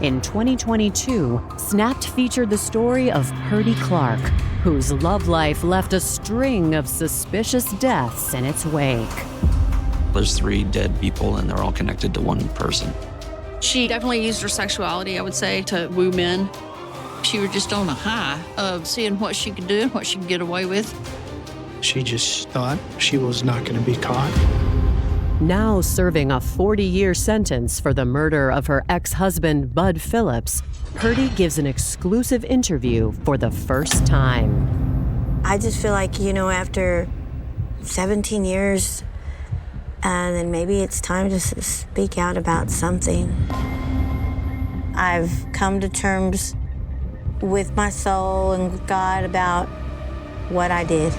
In 2022, Snapped featured the story of Purdie Clark, whose love life left a string of suspicious deaths in its wake. There's 3 dead people, and they're all connected to one person. She definitely used her sexuality, I would say, to woo men. She was just on a high of seeing what she could do and what she could get away with. She just thought she was not going to be caught. Now serving a 40-year sentence for the murder of her ex-husband, Bud Phillips, Purdie gives an exclusive interview for the first time. I just feel like, after 17 years, then maybe it's time to speak out about something. I've come to terms with my soul and with God about what I did.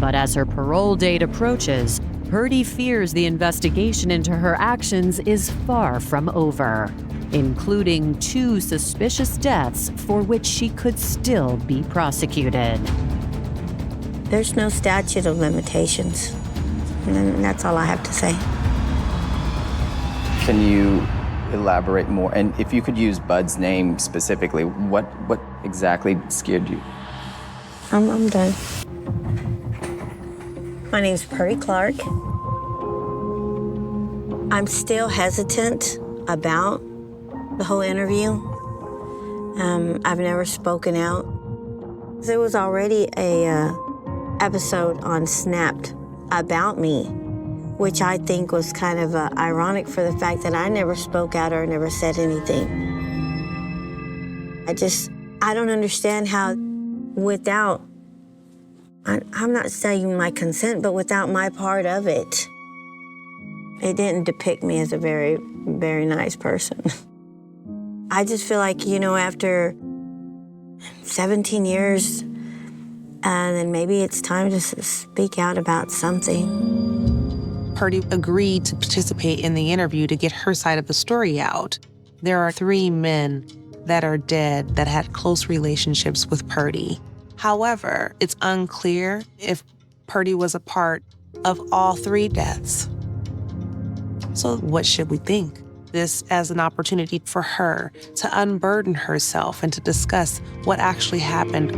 But as her parole date approaches, Purdie fears the investigation into her actions is far from over, including 2 suspicious deaths for which she could still be prosecuted. There's no statute of limitations, and that's all I have to say. Can you elaborate more? And if you could use Bud's name specifically, what exactly scared you? I'm done. My name's Purdie Clark. I'm still hesitant about the whole interview. I've never spoken out. There was already a episode on Snapped about me, which I think was kind of ironic for the fact that I never spoke out or never said anything. I don't understand how without, I'm not saying my consent, but without my part of it, it didn't depict me as a very, very nice person. I just feel like, after 17 years, then maybe it's time to speak out about something. Purdie agreed to participate in the interview to get her side of the story out. There are 3 men that are dead that had close relationships with Purdie. However, it's unclear if Purdie was a part of all 3 deaths. So what should we think? This as an opportunity for her to unburden herself and to discuss what actually happened.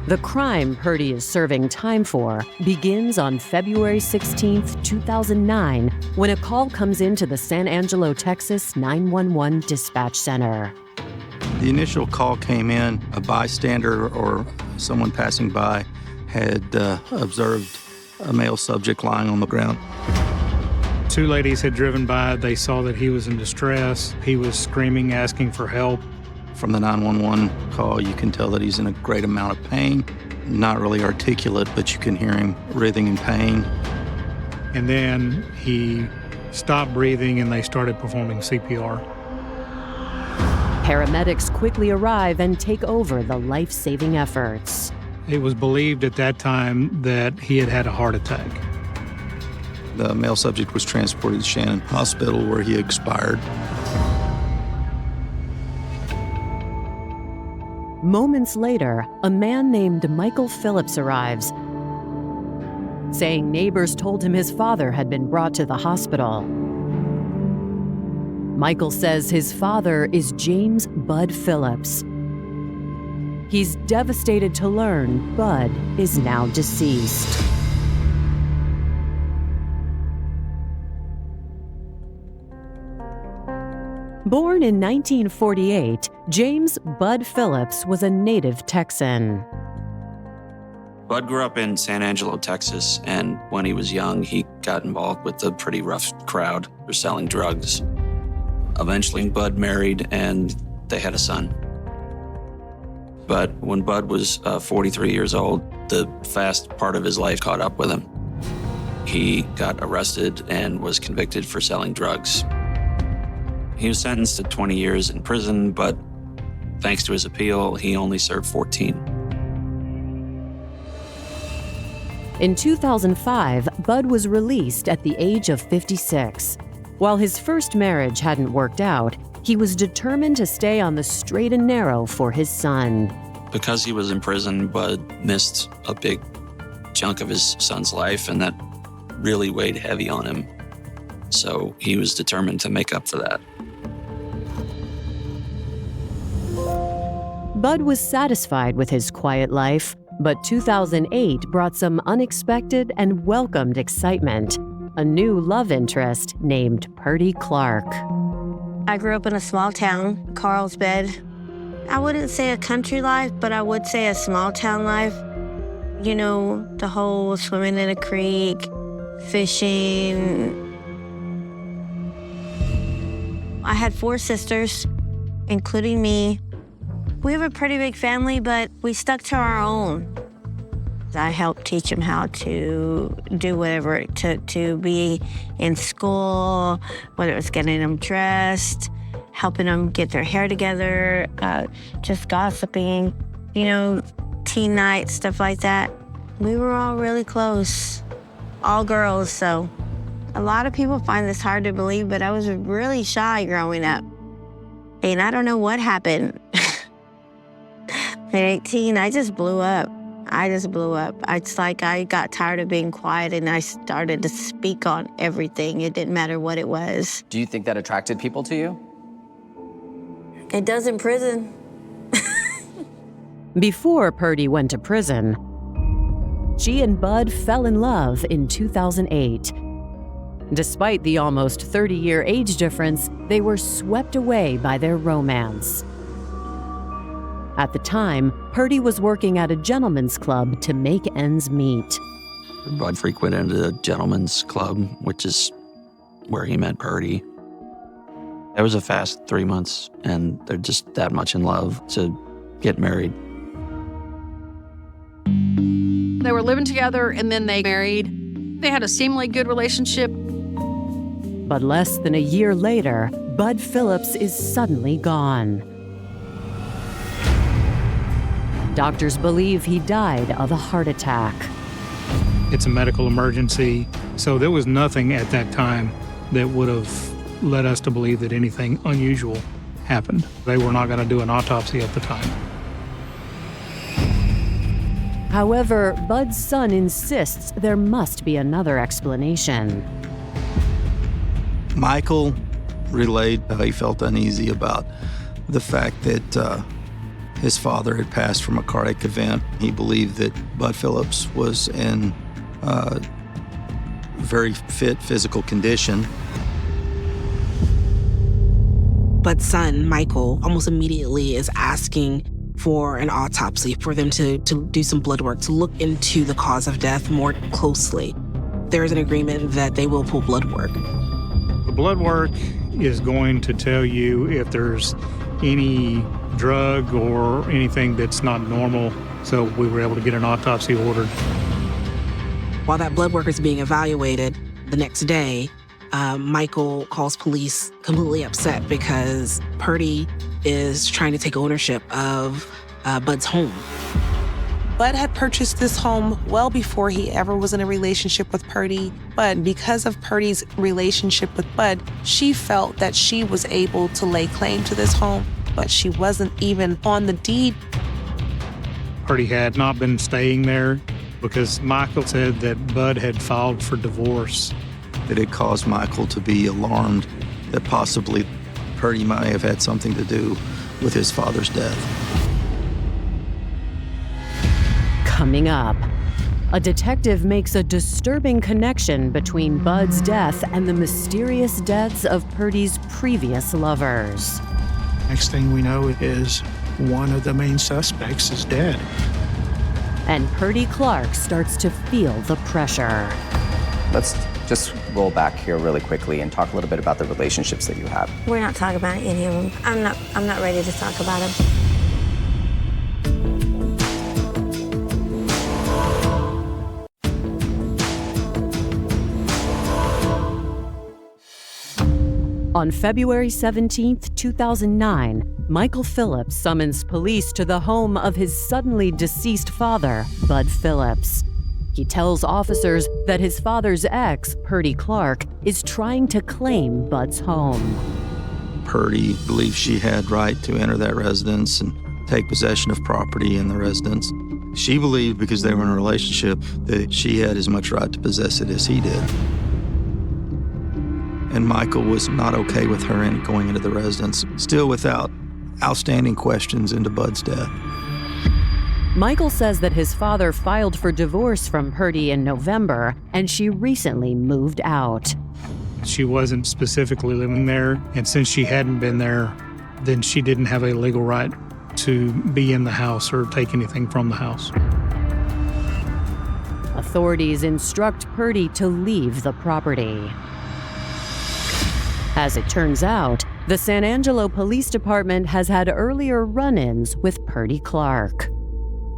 The crime Purdie is serving time for begins on February 16, 2009, when a call comes into the San Angelo, Texas 911 dispatch center. The initial call came in, a bystander or someone passing by had observed a male subject lying on the ground. 2 ladies had driven by. They saw that he was in distress. He was screaming, asking for help. From the 911 call, you can tell that he's in a great amount of pain. Not really articulate, but you can hear him writhing in pain. And then he stopped breathing and they started performing CPR. Paramedics quickly arrive and take over the life-saving efforts. It was believed at that time that he had had a heart attack. The male subject was transported to Shannon Hospital where he expired. Moments later, a man named Michael Phillips arrives, saying neighbors told him his father had been brought to the hospital. Michael says his father is James Bud Phillips. He's devastated to learn Bud is now deceased. Born in 1948, James Bud Phillips was a native Texan. Bud grew up in San Angelo, Texas, and when he was young, he got involved with a pretty rough crowd for selling drugs. Eventually, Bud married, and they had a son. But when Bud was 43 years old, the fast part of his life caught up with him. He got arrested and was convicted for selling drugs. He was sentenced to 20 years in prison, but thanks to his appeal, he only served 14. In 2005, Bud was released at the age of 56. While his first marriage hadn't worked out, he was determined to stay on the straight and narrow for his son. Because he was in prison, Bud missed a big chunk of his son's life, and that really weighed heavy on him. So he was determined to make up for that. Bud was satisfied with his quiet life, but 2008 brought some unexpected and welcomed excitement. A new love interest named Purdie Clark. I grew up in a small town, Carlsbad. I wouldn't say a country life, but I would say a small town life. You know, the whole swimming in a creek, fishing. I had 4 sisters, including me. We have a pretty big family, but we stuck to our own. I helped teach them how to do whatever it took to be in school, whether it was getting them dressed, helping them get their hair together, just gossiping, you know, teen night, stuff like that. We were all really close, all girls, so a lot of people find this hard to believe, but I was really shy growing up. And I don't know what happened. At 18, I just blew up. It's like I got tired of being quiet and I started to speak on everything. It didn't matter what it was. Do you think that attracted people to you? It does in prison. Before Purdie went to prison, she and Bud fell in love in 2008. Despite the almost 30-year age difference, they were swept away by their romance. At the time, Purdie was working at a gentleman's club to make ends meet. Bud frequented a gentleman's club, which is where he met Purdie. It was a fast 3 months, and they're just that much in love to get married. They were living together and then they married. They had a seemingly good relationship. But less than a year later, Bud Phillips is suddenly gone. Doctors believe he died of a heart attack. It's a medical emergency, so there was nothing at that time that would have led us to believe that anything unusual happened. They were not going to do an autopsy at the time. However, Bud's son insists there must be another explanation. Michael relayed how he felt uneasy about the fact that his father had passed from a cardiac event. He believed that Bud Phillips was in very fit physical condition. Bud's son, Michael, almost immediately is asking for an autopsy, for them to do some blood work, to look into the cause of death more closely. There is an agreement that they will pull blood work. The blood work is going to tell you if there's any drug or anything that's not normal, so we were able to get an autopsy ordered. While that blood work is being evaluated, the next day, Michael calls police completely upset because Purdie is trying to take ownership of Bud's home. Bud had purchased this home well before he ever was in a relationship with Purdie, but because of Purdie's relationship with Bud, she felt that she was able to lay claim to this home, but she wasn't even on the deed. Purdie had not been staying there because Michael said that Bud had filed for divorce. That it caused Michael to be alarmed that possibly Purdie might have had something to do with his father's death. Coming up, a detective makes a disturbing connection between Bud's death and the mysterious deaths of Purdie's previous lovers. Next thing we know is one of the main suspects is dead. And Purdie Clark starts to feel the pressure. Let's just roll back here really quickly and talk a little bit about the relationships that you have. We're not talking about any of them. I'm not ready to talk about them. On February 17, 2009, Michael Phillips summons police to the home of his suddenly deceased father, Bud Phillips. He tells officers that his father's ex, Purdie Clark, is trying to claim Bud's home. Purdie believed she had right to enter that residence and take possession of property in the residence. She believed because they were in a relationship that she had as much right to possess it as he did. And Michael was not okay with her going into the residence, still without outstanding questions into Bud's death. Michael says that his father filed for divorce from Purdie in November, and she recently moved out. She wasn't specifically living there, and since she hadn't been there, then she didn't have a legal right to be in the house or take anything from the house. Authorities instruct Purdie to leave the property. As it turns out, the San Angelo Police Department has had earlier run-ins with Purdie Clark.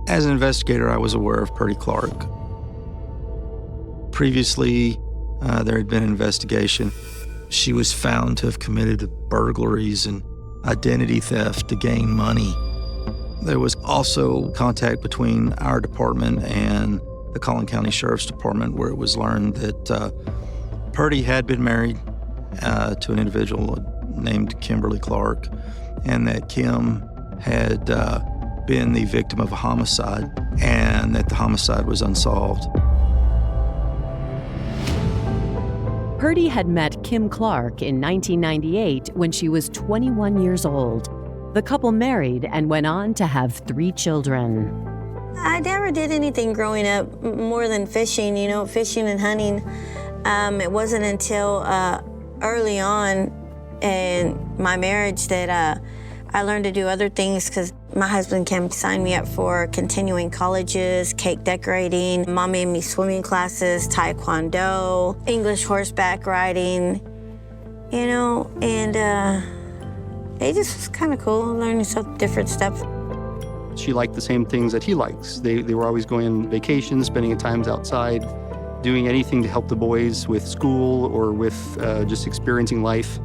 As an investigator, I was aware of Purdie Clark. Previously, there had been an investigation. She was found to have committed burglaries and identity theft to gain money. There was also contact between our department and the Collin County Sheriff's Department, where it was learned that Purdie had been married to an individual named Kimberly Clark, and that Kim had been the victim of a homicide, and that the homicide was unsolved. Purdie had met Kim Clark in 1998 when she was 21 years old. The couple married and went on to have 3 children. I never did anything growing up more than fishing, fishing and hunting. It wasn't until early on in my marriage that I learned to do other things, because my husband Kim signed me up for continuing colleges, cake decorating. Mom made me swimming classes, taekwondo, English horseback riding, and it just was kind of cool learning some different stuff. She liked the same things that he likes. They were always going on vacations, spending times outside, doing anything to help the boys with school or with just experiencing life.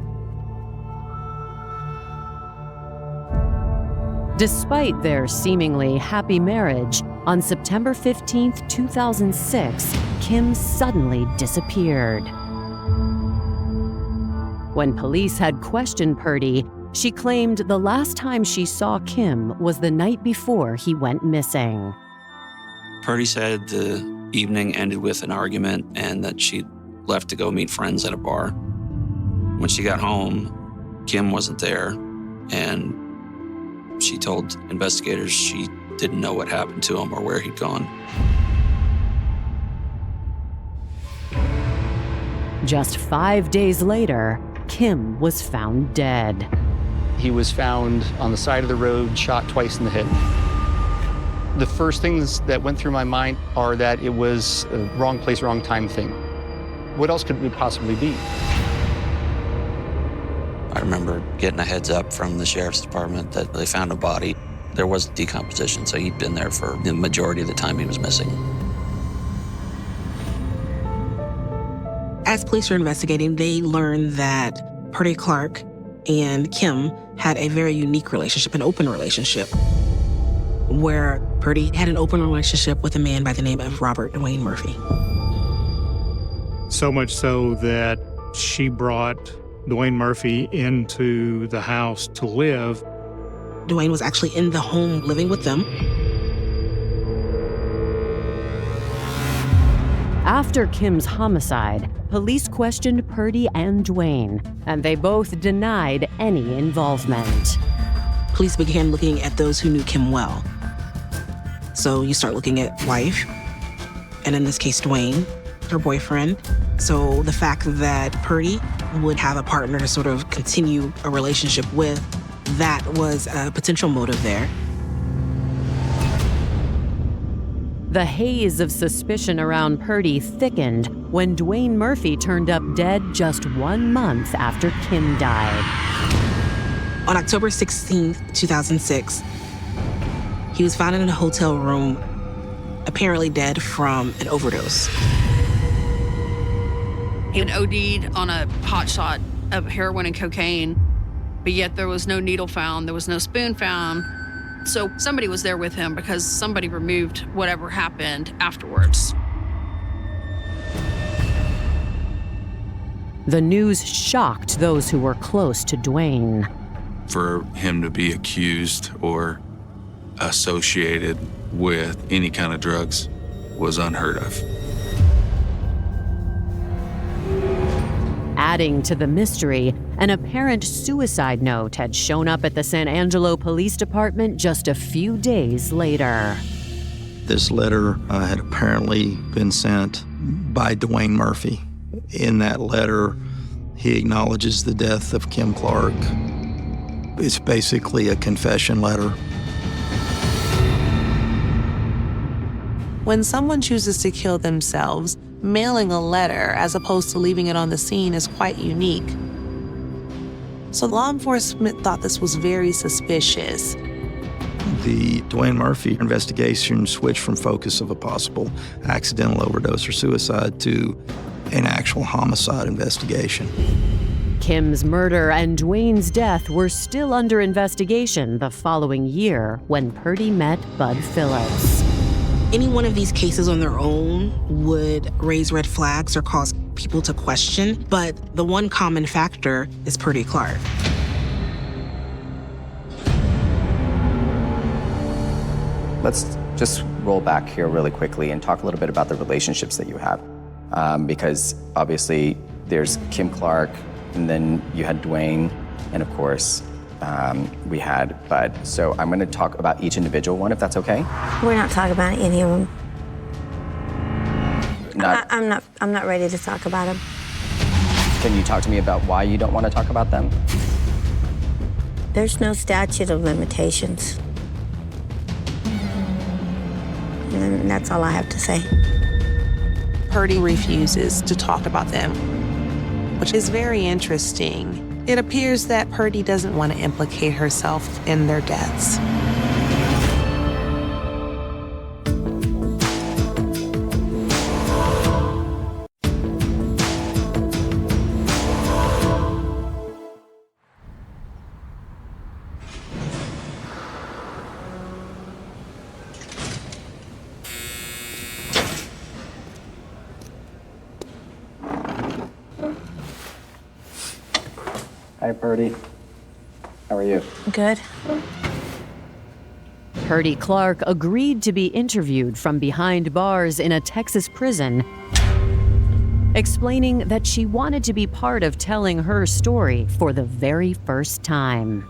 Despite their seemingly happy marriage, on September 15, 2006, Kim suddenly disappeared. When police had questioned Purdie, she claimed the last time she saw Kim was the night before he went missing. Purdie said the evening ended with an argument and that she left to go meet friends at a bar. When she got home, Kim wasn't there, and she told investigators she didn't know what happened to him or where he'd gone. Just 5 days later, Kim was found dead. He was found on the side of the road, shot twice in the head. The first things that went through my mind are that it was a wrong place, wrong time thing. What else could it possibly be? I remember getting a heads up from the sheriff's department that they found a body. There was decomposition, so he'd been there for the majority of the time he was missing. As police were investigating, they learned that Purdie Clark and Kim had a very unique relationship, an open relationship, where Purdie had an open relationship with a man by the name of Robert Dwayne Murphy. So much so that she brought Dwayne Murphy into the house to live. Dwayne was actually in the home living with them. After Kim's homicide, police questioned Purdie and Dwayne, and they both denied any involvement. Police began looking at those who knew Kim well. So you start looking at wife, and in this case, Dwayne, her boyfriend. So the fact that Purdie would have a partner to sort of continue a relationship with, that was a potential motive there. The haze of suspicion around Purdie thickened when Dwayne Murphy turned up dead just 1 month after Kim died. On October 16th, 2006, he was found in a hotel room, apparently dead from an overdose. He had OD'd on a hot shot of heroin and cocaine, but yet there was no needle found, there was no spoon found. So somebody was there with him because somebody removed whatever happened afterwards. The news shocked those who were close to Dwayne. For him to be accused or associated with any kind of drugs was unheard of. Adding to the mystery, an apparent suicide note had shown up at the San Angelo Police Department just a few days later. This letter had apparently been sent by Dwayne Murphy. In that letter, he acknowledges the death of Kim Clark. It's basically a confession letter. When someone chooses to kill themselves, mailing a letter as opposed to leaving it on the scene is quite unique. So law enforcement thought this was very suspicious. The Dwayne Murphy investigation switched from focus of a possible accidental overdose or suicide to an actual homicide investigation. Kim's murder and Dwayne's death were still under investigation the following year when Purdie met Bud Phillips. Any one of these cases on their own would raise red flags or cause people to question, but the one common factor is Purdie Clark. Let's just roll back here really quickly and talk a little bit about the relationships that you have. Because obviously there's Kim Clark, and then you had Dwayne, and of course, we had Bud. So I'm gonna talk about each individual one, if that's okay. We're not talking about any of them. I'm not ready to talk about them. Can you talk to me about why you don't want to talk about them? There's no statute of limitations. And that's all I have to say. Purdie refuses to talk about them, which is very interesting. It appears that Purdie doesn't want to implicate herself in their deaths. Hi, Purdie. How are you? Good. Purdie Clark agreed to be interviewed from behind bars in a Texas prison, explaining that she wanted to be part of telling her story for the very first time.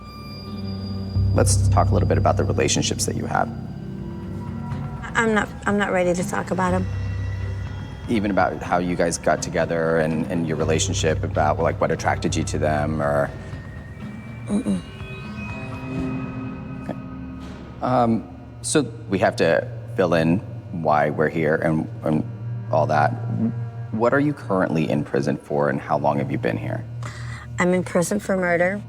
Let's talk a little bit about the relationships that you have. I'm not ready to talk about them. Even about how you guys got together and your relationship, about like what attracted you to them, or. Mm-mm. Okay. So we have to fill in why we're here and all that. What are you currently in prison for, and how long have you been here? I'm in prison for murder.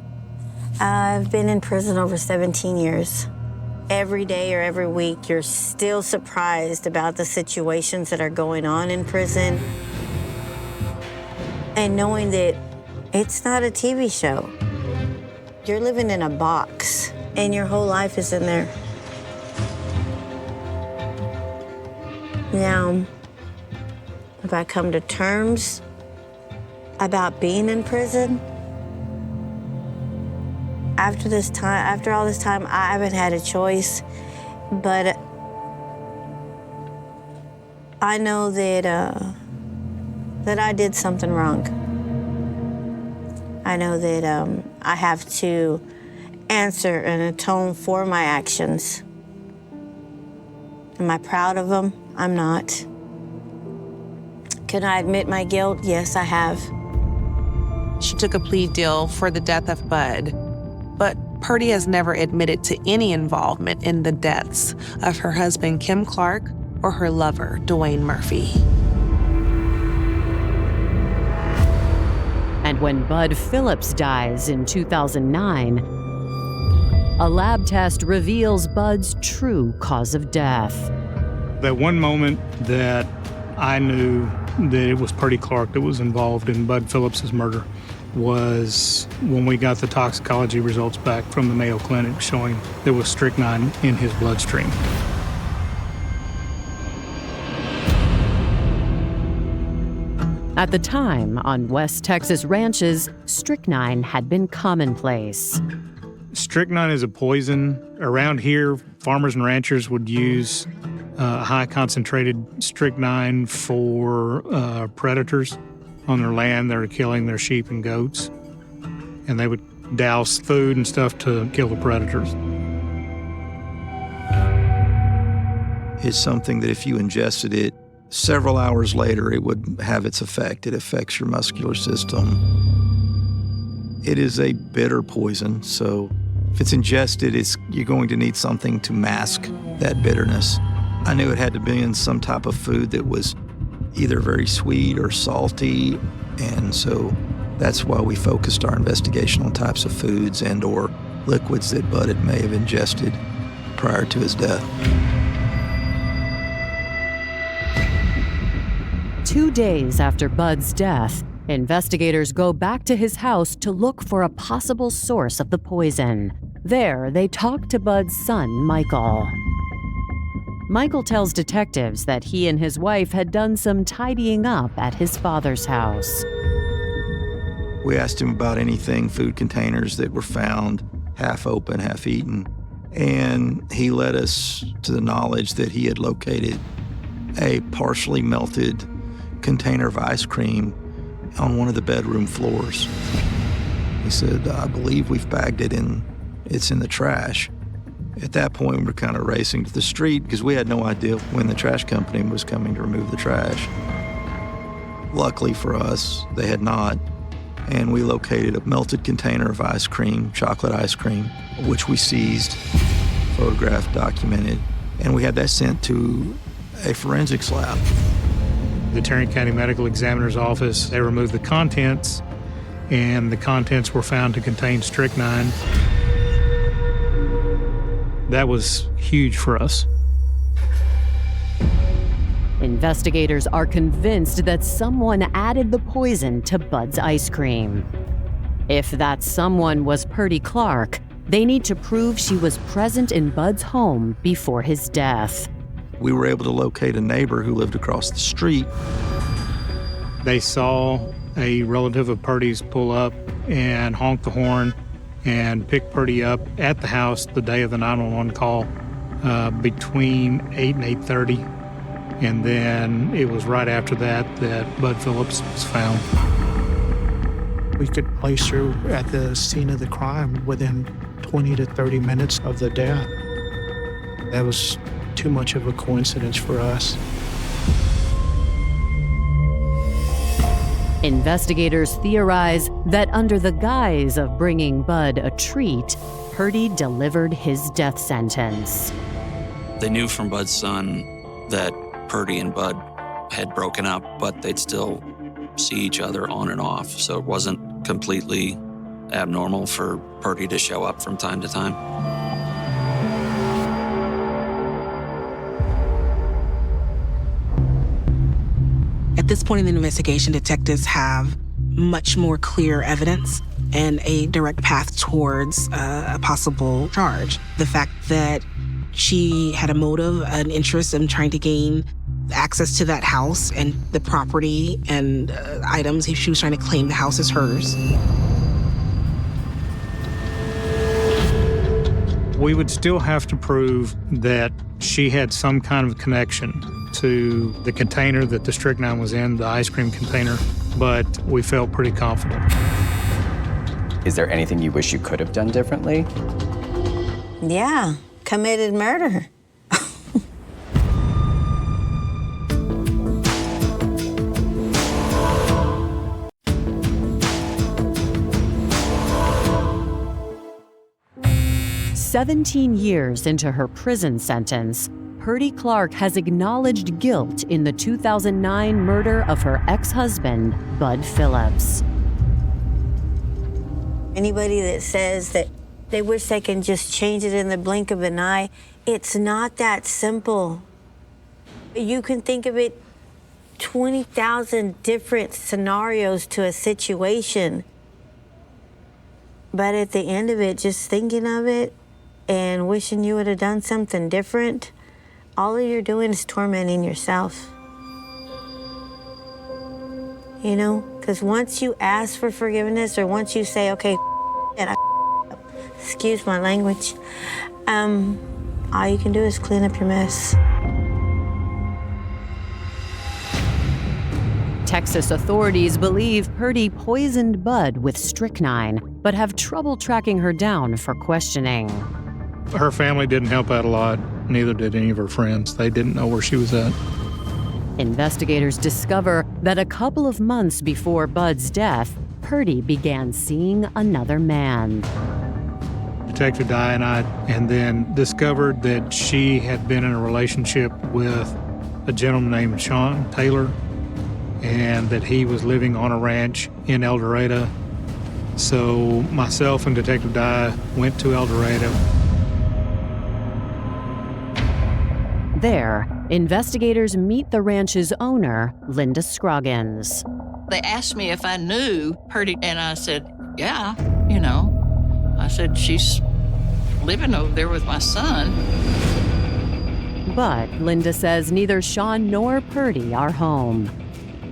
I've been in prison over 17 years. Every day or every week, you're still surprised about the situations that are going on in prison. And knowing that it's not a TV show. You're living in a box, and your whole life is in there. Now, have I come to terms about being in prison? After all this time, I haven't had a choice, but I know that I did something wrong. I know that I have to answer and atone for my actions. Am I proud of them? I'm not. Can I admit my guilt? Yes, I have. She took a plea deal for the death of Bud. But Purdie has never admitted to any involvement in the deaths of her husband, Kim Clark, or her lover, Dwayne Murphy. And when Bud Phillips dies in 2009, a lab test reveals Bud's true cause of death. That one moment that I knew that it was Purdie Clark that was involved in Bud Phillips's murder was when we got the toxicology results back from the Mayo Clinic showing there was strychnine in his bloodstream. At the time, on West Texas ranches, strychnine had been commonplace. Strychnine is a poison. Around here, farmers and ranchers would use high concentrated strychnine for predators on their land that are killing their sheep and goats. And they would douse food and stuff to kill the predators. It's something that if you ingested it, several hours later, it would have its effect. It affects your muscular system. It is a bitter poison, so if it's ingested, you're going to need something to mask that bitterness. I knew it had to be in some type of food that was either very sweet or salty, and so that's why we focused our investigation on types of foods and or liquids that Bud may have ingested prior to his death. 2 days after Bud's death, investigators go back to his house to look for a possible source of the poison. There, they talk to Bud's son, Michael. Michael tells detectives that he and his wife had done some tidying up at his father's house. We asked him about anything, food containers that were found, half open, half eaten, and he led us to the knowledge that he had located a partially melted container of ice cream on one of the bedroom floors. He said, I believe we've bagged it and it's in the trash. At that point, we were kind of racing to the street because we had no idea when the trash company was coming to remove the trash. Luckily for us, they had not, and we located a melted container of ice cream, chocolate ice cream, which we seized, photographed, documented, and we had that sent to a forensics lab. The Tarrant County Medical Examiner's Office, they removed the contents, and the contents were found to contain strychnine. That was huge for us. Investigators are convinced that someone added the poison to Bud's ice cream. If that someone was Purdie Clark, they need to prove she was present in Bud's home before his death. We were able to locate a neighbor who lived across the street. They saw a relative of Purdie's pull up and honk the horn and pick Purdie up at the house the day of the 911 call between 8 and 8:30. And then it was right after that Bud Phillips was found. We could place her at the scene of the crime within 20 to 30 minutes of the death. That was too much of a coincidence for us. Investigators theorize that under the guise of bringing Bud a treat, Purdie delivered his death sentence. They knew from Bud's son that Purdie and Bud had broken up, but they'd still see each other on and off, so it wasn't completely abnormal for Purdie to show up from time to time. At this point in the investigation, detectives have much more clear evidence and a direct path towards a possible charge. The fact that she had a motive, an interest in trying to gain access to that house and the property and items. She was trying to claim the house as hers. We would still have to prove that she had some kind of connection to the container that the strychnine was in, the ice cream container, but we felt pretty confident. Is there anything you wish you could have done differently? Yeah, committed murder. 17 years into her prison sentence, Purdie Clark has acknowledged guilt in the 2009 murder of her ex-husband, Bud Phillips. Anybody that says that they wish they can just change it in the blink of an eye, it's not that simple. You can think of it 20,000 different scenarios to a situation. But at the end of it, just thinking of it and wishing you would have done something different, all you're doing is tormenting yourself. You know, because once you ask for forgiveness or once you say, okay, and I excuse my language. All you can do is clean up your mess. Texas authorities believe Purdie poisoned Bud with strychnine, but have trouble tracking her down for questioning. Her family didn't help out a lot, neither did any of her friends. They didn't know where she was at. Investigators discover that a couple of months before Bud's death, Purdie began seeing another man. Detective Dye and then discovered that she had been in a relationship with a gentleman named Sean Taylor, and that he was living on a ranch in El Dorado. So myself and Detective Dye went to El Dorado. There, investigators meet the ranch's owner, Linda Scroggins. They asked me if I knew Purdie, and I said, yeah, I said, she's living over there with my son. But Linda says neither Sean nor Purdie are home.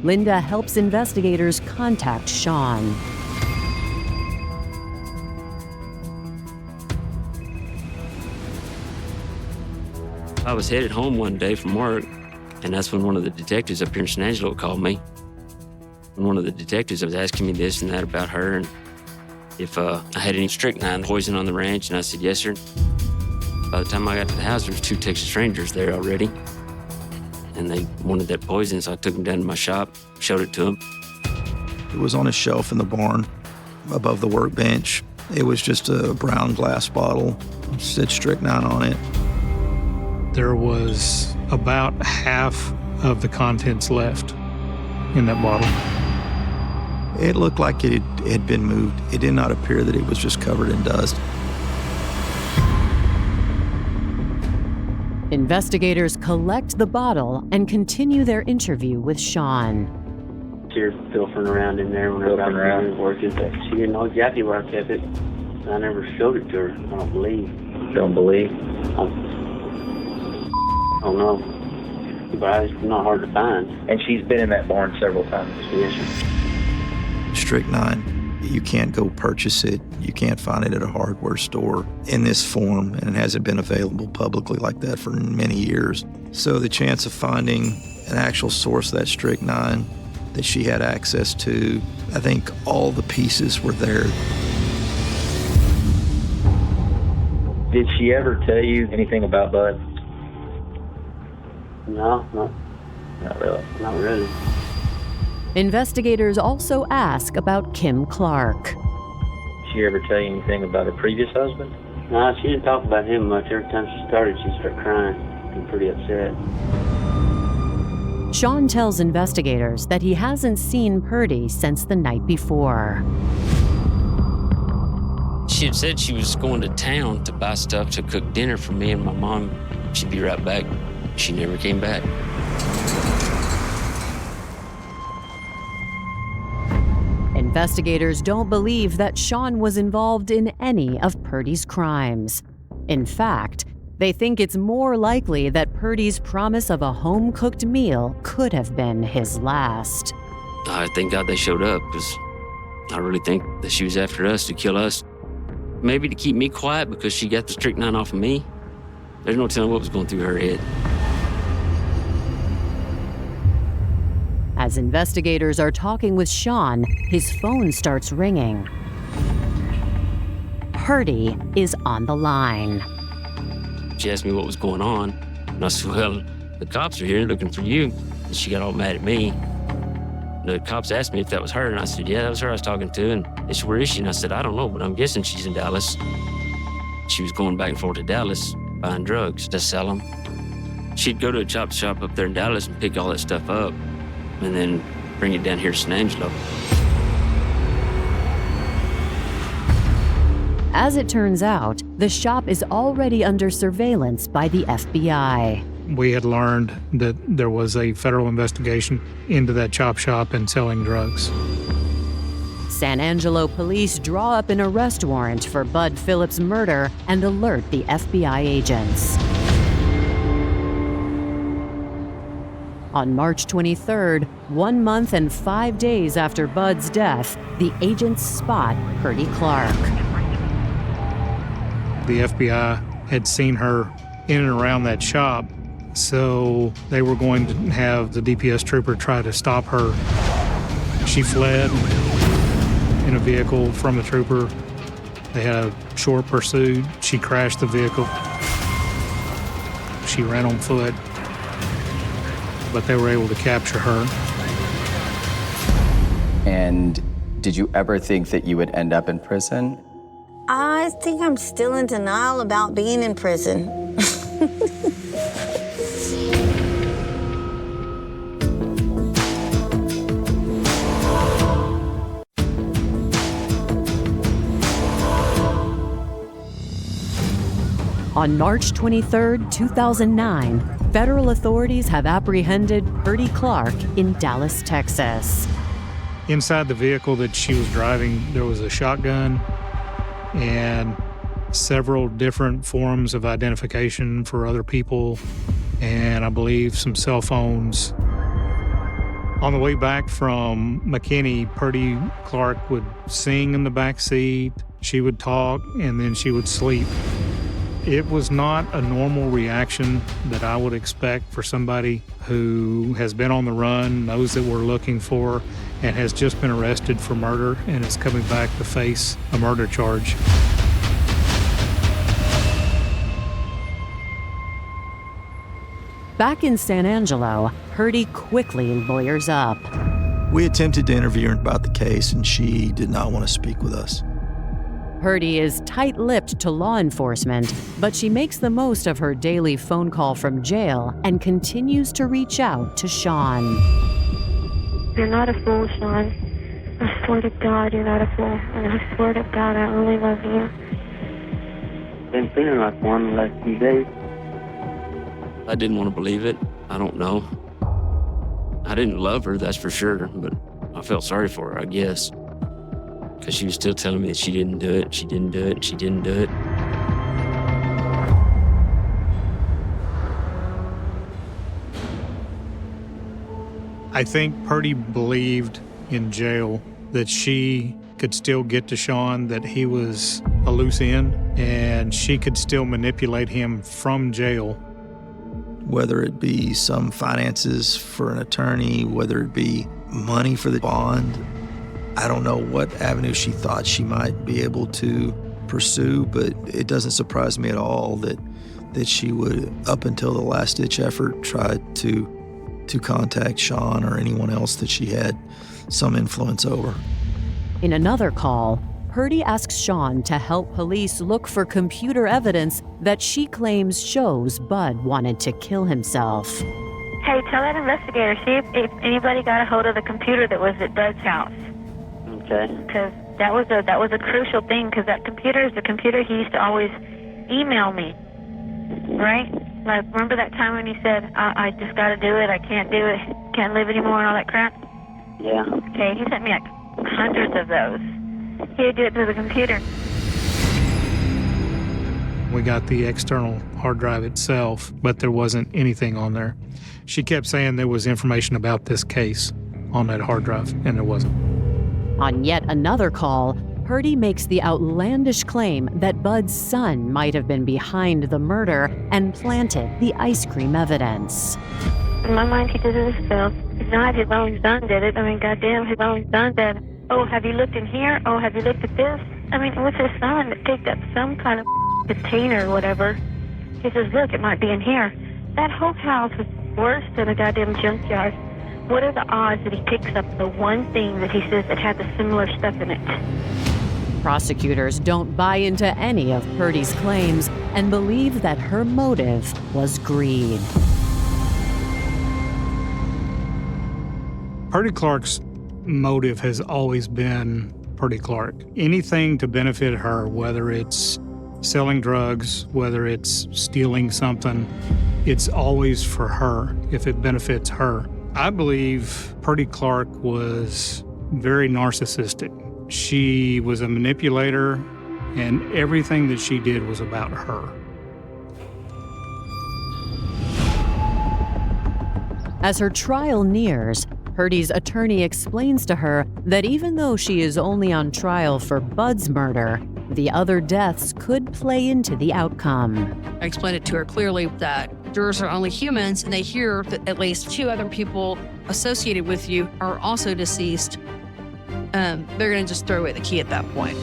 Linda helps investigators contact Sean. I was headed home one day from work, and that's when one of the detectives up here in San Angelo called me. And one of the detectives was asking me this and that about her, and if I had any strychnine poison on the ranch, and I said, yes, sir. By the time I got to the house, there was 2 Texas Rangers there already, and they wanted that poison, so I took them down to my shop, showed it to them. It was on a shelf in the barn above the workbench. It was just a brown glass bottle, it said strychnine on it. There was about half of the contents left in that bottle. It looked like it had been moved. It did not appear that it was just covered in dust. Investigators collect the bottle and continue their interview with Sean. You're pilfering around in there whenever I was working. She didn't know exactly where I kept it. I never showed it to her, I don't believe. Don't believe? I don't know. But it's not hard to find. And she's been in that barn several times. Yes, sir. Strychnine, you can't go purchase it. You can't find it at a hardware store in this form, and it hasn't been available publicly like that for many years. So the chance of finding an actual source of that strychnine that she had access to, I think all the pieces were there. Did she ever tell you anything about Bud? No, Not really. not really. Investigators also ask about Kim Clark. Did she ever tell you anything about her previous husband? No, she didn't talk about him much. Every time she started, she'd start crying and pretty upset. Sean tells investigators that he hasn't seen Purdie since the night before. She had said she was going to town to buy stuff to cook dinner for me and my mom. She'd be right back. She never came back. Investigators don't believe that Sean was involved in any of Purdie's crimes. In fact, they think it's more likely that Purdie's promise of a home-cooked meal could have been his last. I thank God they showed up, because I really think that she was after us to kill us. Maybe to keep me quiet because she got the strychnine off of me. There's no telling what was going through her head. As investigators are talking with Sean, his phone starts ringing. Purdie is on the line. She asked me what was going on, and I said, well, the cops are here looking for you. And she got all mad at me. The cops asked me if that was her, and I said, yeah, that was her I was talking to. And they said, where is she? And I said, I don't know, but I'm guessing she's in Dallas. She was going back and forth to Dallas, buying drugs to sell them. She'd go to a chop shop up there in Dallas and pick all that stuff up, and then bring it down here to San Angelo. As it turns out, the shop is already under surveillance by the FBI. We had learned that there was a federal investigation into that chop shop and selling drugs. San Angelo police draw up an arrest warrant for Bud Phillips' murder and alert the FBI agents. On March 23rd, 1 month and 5 days after Bud's death, the agents spot Purdie Clark. the FBI had seen her in and around that shop, so they were going to have the DPS trooper try to stop her. She fled in a vehicle from the trooper. They had a short pursuit. She crashed the vehicle. She ran on foot, but they were able to capture her. And did you ever think that you would end up in prison? I think I'm still in denial about being in prison. On March 23, 2009, federal authorities have apprehended Purdie Clark in Dallas, Texas. Inside the vehicle that she was driving, there was a shotgun and several different forms of identification for other people, and I believe some cell phones. On the way back from McKinney, Purdie Clark would sing in the back seat, she would talk, and then she would sleep. It was not a normal reaction that I would expect for somebody who has been on the run, knows that we're looking for, and has just been arrested for murder and is coming back to face a murder charge. Back in San Angelo, Purdie quickly lawyers up. We attempted to interview her about the case, and she did not want to speak with us. Purdie is tight-lipped to law enforcement, but she makes the most of her daily phone call from jail and continues to reach out to Sean. You're not a fool, Sean. I swear to God, you're not a fool. And I swear to God, I only love you. Been feeling like one the last few days. I didn't want to believe it. I don't know. I didn't love her, that's for sure, but I felt sorry for her, I guess. Because she was still telling me that she didn't do it, she didn't do it, she didn't do it. I think Purdie believed in jail that she could still get to Sean, that he was a loose end, and she could still manipulate him from jail. Whether it be some finances for an attorney, whether it be money for the bond, I don't know what avenue she thought she might be able to pursue, but it doesn't surprise me at all that she would, up until the last-ditch effort, try to contact Sean or anyone else that she had some influence over. In another call, Purdie asks Sean to help police look for computer evidence that she claims shows Bud wanted to kill himself. Hey, tell that investigator, see if anybody got a hold of the computer that was at Bud's house. Okay. Because that was a crucial thing, because that computer is the computer he used to always email me, right? Like, remember that time when he said, I just got to do it, I can't do it, can't live anymore and all that crap? Yeah. Okay, he sent me like hundreds of those. He would do it through the computer. We got the external hard drive itself, but there wasn't anything on there. She kept saying there was information about this case on that hard drive, and there wasn't. On yet another call, Purdie makes the outlandish claim that Bud's son might have been behind the murder and planted the ice cream evidence. In my mind, he did it himself. If not, his own son did it. I mean, goddamn, his own son said, oh, have you looked in here? Oh, have you looked at this? I mean, it was his son that picked up some kind of container or whatever. He says, look, it might be in here. That whole house was worse than a goddamn junkyard. What are the odds that he picks up the one thing that he says that had the similar stuff in it? Prosecutors don't buy into any of Purdie's claims and believe that her motive was greed. Purdie Clark's motive has always been Purdie Clark. Anything to benefit her, whether it's selling drugs, whether it's stealing something, it's always for her if it benefits her. I believe Purdie Clark was very narcissistic. She was a manipulator, and everything that she did was about her. As her trial nears, Purdie's attorney explains to her that even though she is only on trial for Bud's murder, the other deaths could play into the outcome. I explained it to her clearly that jurors are only humans, and they hear that at least 2 other people associated with you are also deceased. They're going to just throw away the key at that point.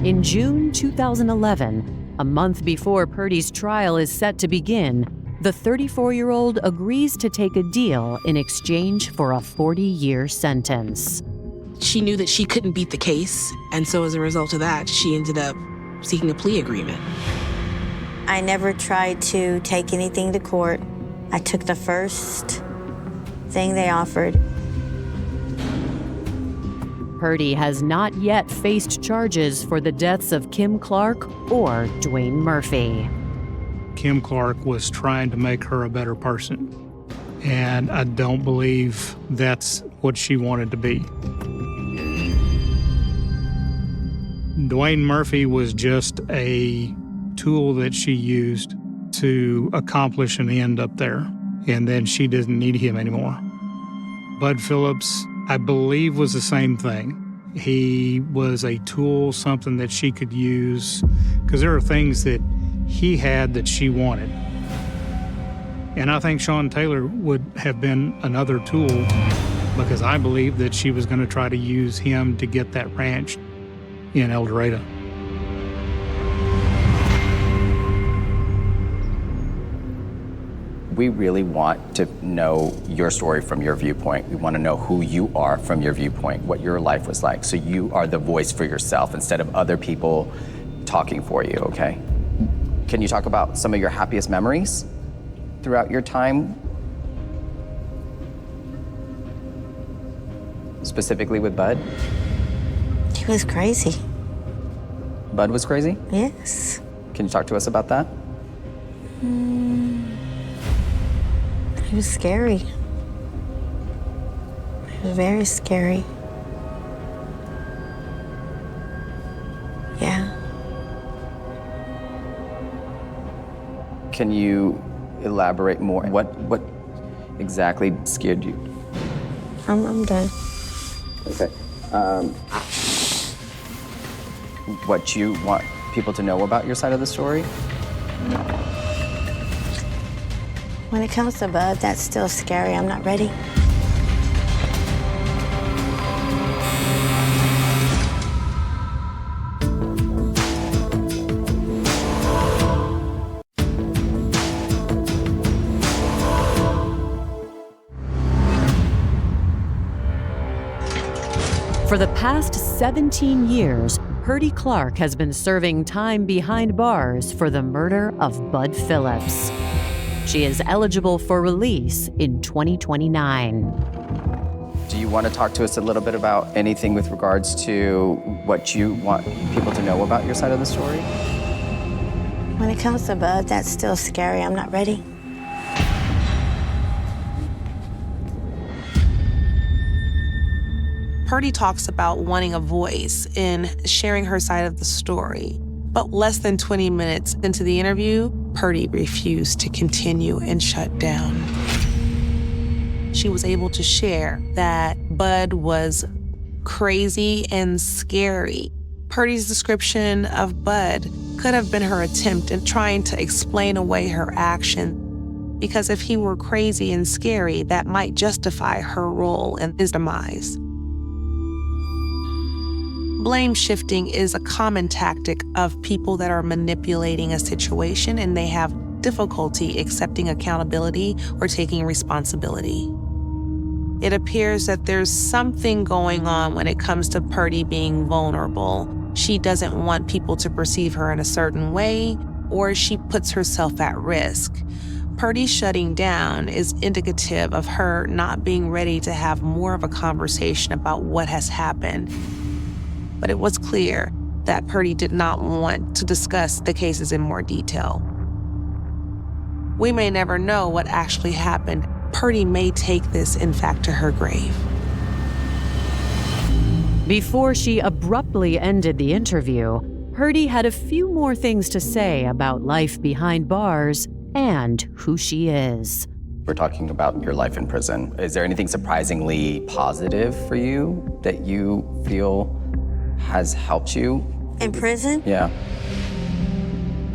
In June 2011, a month before Purdie's trial is set to begin, the 34-year-old agrees to take a deal in exchange for a 40-year sentence. She knew that she couldn't beat the case, and so as a result of that, she ended up seeking a plea agreement. I never tried to take anything to court. I took the first thing they offered. Purdie has not yet faced charges for the deaths of Kim Clark or Dwayne Murphy. Kim Clark was trying to make her a better person, and I don't believe that's what she wanted to be. Dwayne Murphy was just a tool that she used to accomplish an end up there, and then she didn't need him anymore. Bud Phillips, I believe, was the same thing. He was a tool, something that she could use, because there are things that he had that she wanted. And I think Sean Taylor would have been another tool, because I believe that she was going to try to use him to get that ranch in El Dorado. We really want to know your story from your viewpoint. We want to know who you are from your viewpoint, what your life was like, so you are the voice for yourself instead of other people talking for you, okay? Can you talk about some of your happiest memories throughout your time, specifically with Bud? He was crazy. Bud was crazy? Yes. Can you talk to us about that? He was scary. He was very scary. Yeah. Can you elaborate more? What exactly scared you? I'm done. Okay. What you want people to know about your side of the story? When it comes to Bud, that's still scary. I'm not ready. For the past 17 years, Purdie Clark has been serving time behind bars for the murder of Bud Phillips. She is eligible for release in 2029. Do you want to talk to us a little bit about anything with regards to what you want people to know about your side of the story? When it comes to Bud, that's still scary. I'm not ready. Purdie talks about wanting a voice in sharing her side of the story. But less than 20 minutes into the interview, Purdie refused to continue and shut down. She was able to share that Bud was crazy and scary. Purdie's description of Bud could have been her attempt in trying to explain away her action, because if he were crazy and scary, that might justify her role in his demise. Blame shifting is a common tactic of people that are manipulating a situation and they have difficulty accepting accountability or taking responsibility. It appears that there's something going on when it comes to Purdie being vulnerable. She doesn't want people to perceive her in a certain way, or she puts herself at risk. Purdie shutting down is indicative of her not being ready to have more of a conversation about what has happened. But it was clear that Purdie did not want to discuss the cases in more detail. We may never know what actually happened. Purdie may take this, in fact, to her grave. Before she abruptly ended the interview, Purdie had a few more things to say about life behind bars and who she is. We're talking about your life in prison. Is there anything surprisingly positive for you that you feel has helped you? In prison? Yeah.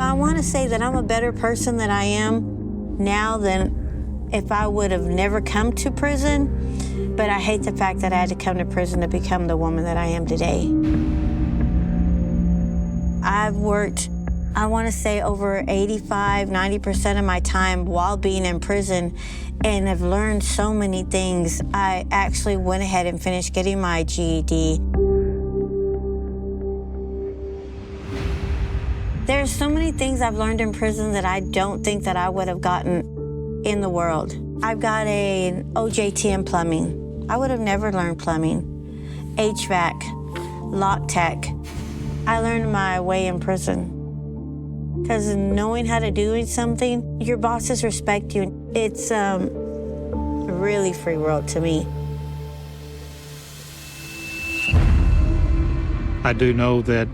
I want to say that I'm a better person than I am now than if I would have never come to prison. But I hate the fact that I had to come to prison to become the woman that I am today. I've worked, I want to say, over 85–90% of my time while being in prison, and I've learned so many things. I actually went ahead and finished getting my GED. There's so many things I've learned in prison that I don't think that I would have gotten in the world. I've got an OJT in plumbing. I would have never learned plumbing. HVAC, lock tech. I learned my way in prison. Because knowing how to do something, your bosses respect you. It's a really free world to me. I do know that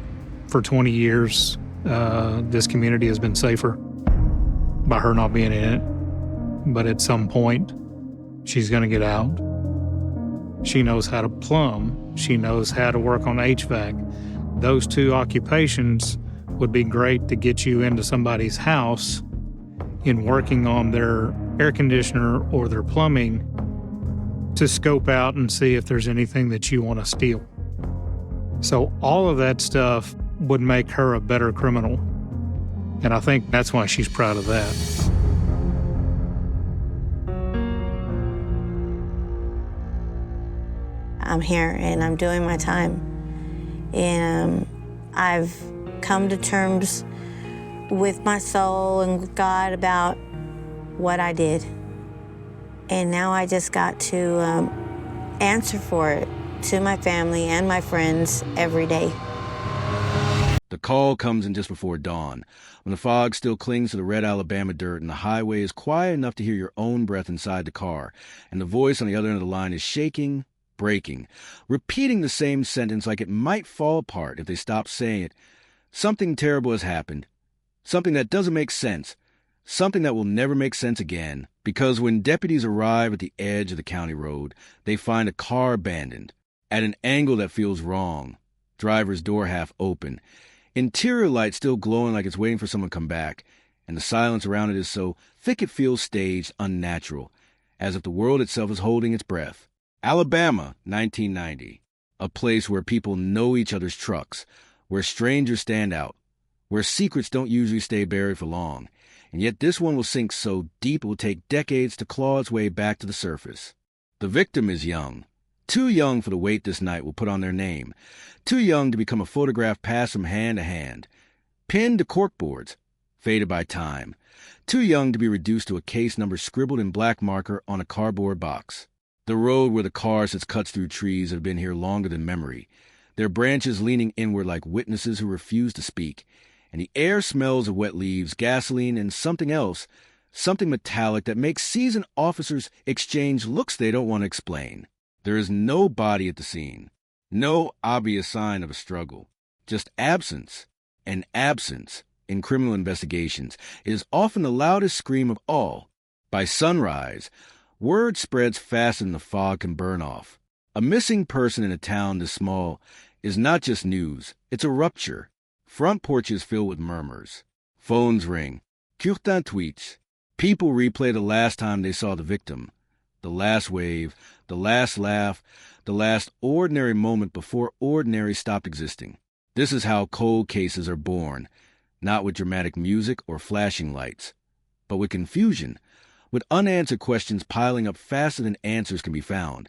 for 20 years, this community has been safer by her not being in it. But at some point, she's going to get out. She knows how to plumb. She knows how to work on HVAC. Those two occupations would be great to get you into somebody's house in working on their air conditioner or their plumbing to scope out and see if there's anything that you want to steal. So all of that stuff would make her a better criminal. And I think that's why she's proud of that. I'm here and I'm doing my time. And I've come to terms with my soul and with God about what I did. And now I just got to answer for it to my family and my friends every day. The call comes in just before dawn, when the fog still clings to the red Alabama dirt and the highway is quiet enough to hear your own breath inside the car, and the voice on the other end of the line is shaking, breaking, repeating the same sentence like it might fall apart if they stopped saying it. Something terrible has happened. Something that doesn't make sense. Something that will never make sense again. Because when deputies arrive at the edge of the county road, they find a car abandoned, at an angle that feels wrong. Driver's door half open. Interior light still glowing like it's waiting for someone to come back. And the silence around it is so thick it feels staged, unnatural, as if the world itself is holding its breath. Alabama, 1990. A place where people know each other's trucks, where strangers stand out, where secrets don't usually stay buried for long. And yet this one will sink so deep it will take decades to claw its way back to the surface. The victim is young. Too young for the weight this night will put on their name. Too young to become a photograph passed from hand to hand. Pinned to corkboards, faded by time. Too young to be reduced to a case number scribbled in black marker on a cardboard box. The road where the car sits cuts through trees have been here longer than memory, their branches leaning inward like witnesses who refuse to speak. And the air smells of wet leaves, gasoline, and something else, something metallic that makes seasoned officers exchange looks they don't want to explain. There is no body at the scene, no obvious sign of a struggle, just absence. And absence, in criminal investigations, is often the loudest scream of all. By sunrise, word spreads faster than the fog can burn off. A missing person in a town this small is not just news, it's a rupture. Front porches fill with murmurs. Phones ring. Curtin tweets. People replay the last time they saw the victim. The last wave, the last laugh, the last ordinary moment before ordinary stopped existing. This is how cold cases are born, not with dramatic music or flashing lights, but with confusion, with unanswered questions piling up faster than answers can be found,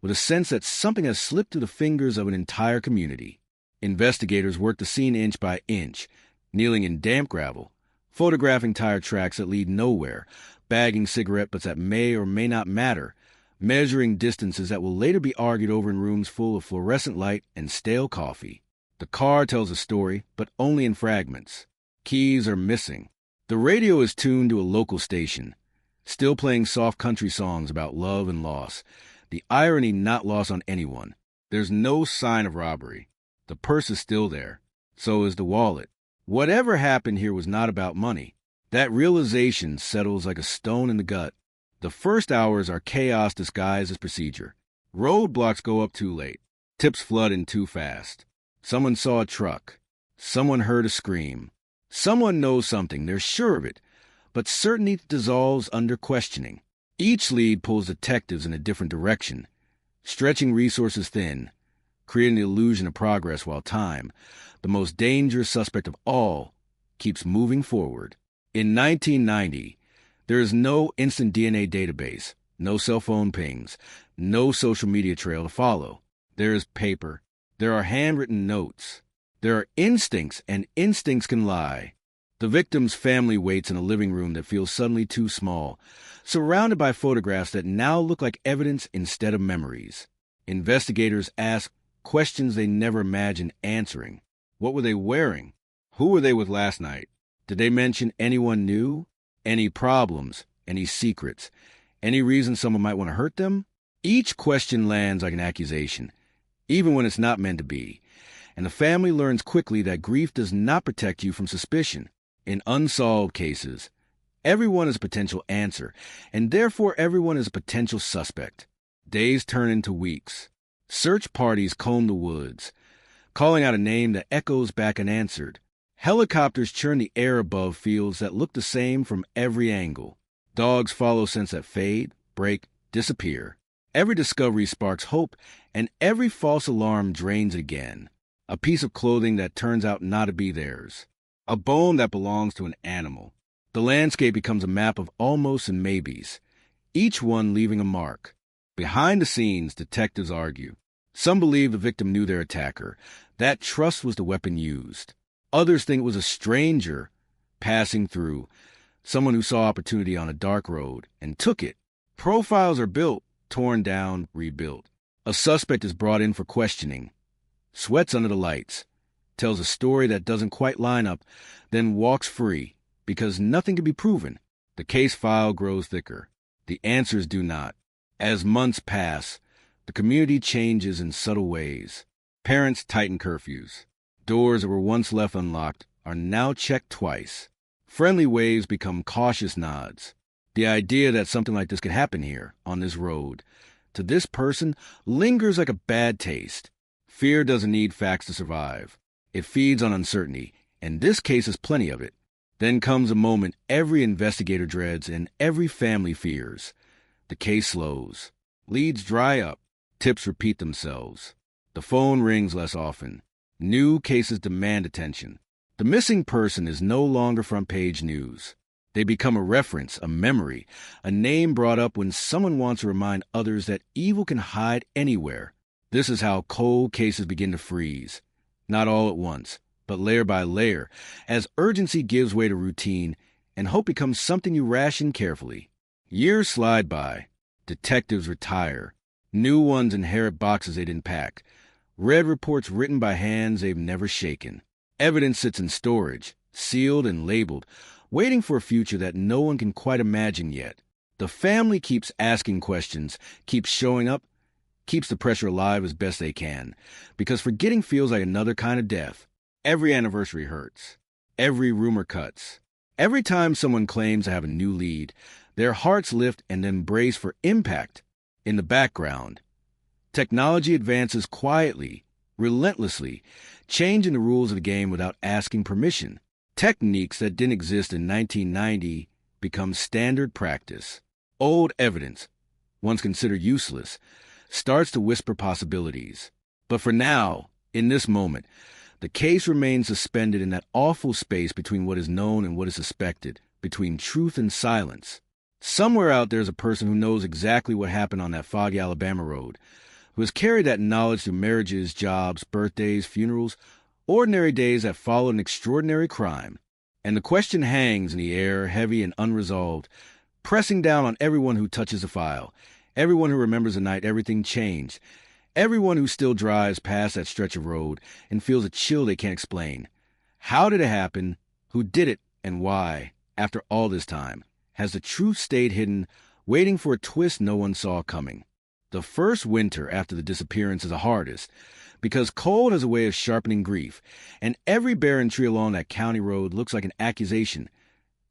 with a sense that something has slipped through the fingers of an entire community. Investigators work the scene inch by inch, kneeling in damp gravel, photographing tire tracks that lead nowhere, bagging cigarette butts that may or may not matter, measuring distances that will later be argued over in rooms full of fluorescent light and stale coffee. The car tells a story, but only in fragments. Keys are missing. The radio is tuned to a local station, still playing soft country songs about love and loss, the irony not lost on anyone. There's no sign of robbery. The purse is still there. So is the wallet. Whatever happened here was not about money. That realization settles like a stone in the gut. The first hours are chaos disguised as procedure. Roadblocks go up too late. Tips flood in too fast. Someone saw a truck. Someone heard a scream. Someone knows something, they're sure of it, but certainty dissolves under questioning. Each lead pulls detectives in a different direction, stretching resources thin, creating the illusion of progress while time, the most dangerous suspect of all, keeps moving forward. In 1990, there is no instant DNA database, no cell phone pings, no social media trail to follow. There is paper. There are handwritten notes. There are instincts, and instincts can lie. The victim's family waits in a living room that feels suddenly too small, surrounded by photographs that now look like evidence instead of memories. Investigators ask questions they never imagined answering. What were they wearing? Who were they with last night? Did they mention anyone new? Any problems? Any secrets? Any reason someone might want to hurt them? Each question lands like an accusation, even when it's not meant to be. And the family learns quickly that grief does not protect you from suspicion. In unsolved cases, everyone is a potential answer, and therefore everyone is a potential suspect. Days turn into weeks. Search parties comb the woods, calling out a name that echoes back unanswered. Helicopters churn the air above fields that look the same from every angle. Dogs follow scents that fade, break, disappear. Every discovery sparks hope, and every false alarm drains it again. A piece of clothing that turns out not to be theirs. A bone that belongs to an animal. The landscape becomes a map of almosts and maybes, each one leaving a mark. Behind the scenes, detectives argue. Some believe the victim knew their attacker. That trust was the weapon used. Others think it was a stranger passing through, someone who saw opportunity on a dark road and took it. Profiles are built, torn down, rebuilt. A suspect is brought in for questioning, sweats under the lights, tells a story that doesn't quite line up, then walks free because nothing can be proven. The case file grows thicker. The answers do not. As months pass, the community changes in subtle ways. Parents tighten curfews. Doors that were once left unlocked are now checked twice. Friendly waves become cautious nods. The idea that something like this could happen here, on this road, to this person, lingers like a bad taste. Fear doesn't need facts to survive. It feeds on uncertainty, and this case has plenty of it. Then comes a moment every investigator dreads and every family fears. The case slows. Leads dry up. Tips repeat themselves. The phone rings less often. New cases demand attention. The missing person is no longer front-page news. They become a reference, a memory, a name brought up when someone wants to remind others that evil can hide anywhere. This is how cold cases begin to freeze. Not all at once, but layer by layer, as urgency gives way to routine and hope becomes something you ration carefully. Years slide by. Detectives retire. New ones inherit boxes they didn't pack. Read reports written by hands they've never shaken. Evidence sits in storage, sealed and labeled, waiting for a future that no one can quite imagine yet. The family keeps asking questions, keeps showing up, keeps the pressure alive as best they can, because forgetting feels like another kind of death. Every anniversary hurts. Every rumor cuts. Every time someone claims to have a new lead, their hearts lift and then brace for impact. In the background, technology advances quietly, relentlessly, changing the rules of the game without asking permission. Techniques that didn't exist in 1990 become standard practice. Old evidence, once considered useless, starts to whisper possibilities. But for now, in this moment, the case remains suspended in that awful space between what is known and what is suspected, between truth and silence. Somewhere out there is a person who knows exactly what happened on that foggy Alabama road, who has carried that knowledge through marriages, jobs, birthdays, funerals, ordinary days that followed an extraordinary crime. And the question hangs in the air, heavy and unresolved, pressing down on everyone who touches the file, everyone who remembers the night everything changed, everyone who still drives past that stretch of road and feels a chill they can't explain. How did it happen? Who did it? And why? After all this time, has the truth stayed hidden, waiting for a twist no one saw coming? The first winter after the disappearance is the hardest, because cold has a way of sharpening grief, and every barren tree along that county road looks like an accusation.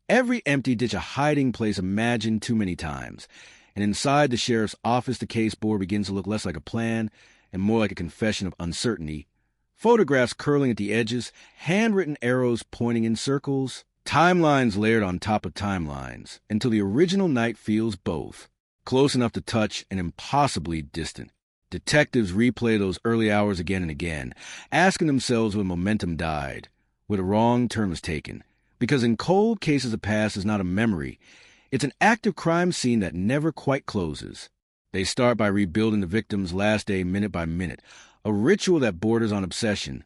Every empty ditch a hiding place imagined too many times. And inside the sheriff's office, the case board begins to look less like a plan and more like a confession of uncertainty. Photographs curling at the edges, handwritten arrows pointing in circles, timelines layered on top of timelines, until the original night feels both, close enough to touch and impossibly distant. Detectives replay those early hours again and again, asking themselves when momentum died, where the wrong turn was taken. Because in cold cases, the past is not a memory. It's an active crime scene that never quite closes. They start by rebuilding the victim's last day minute by minute, a ritual that borders on obsession.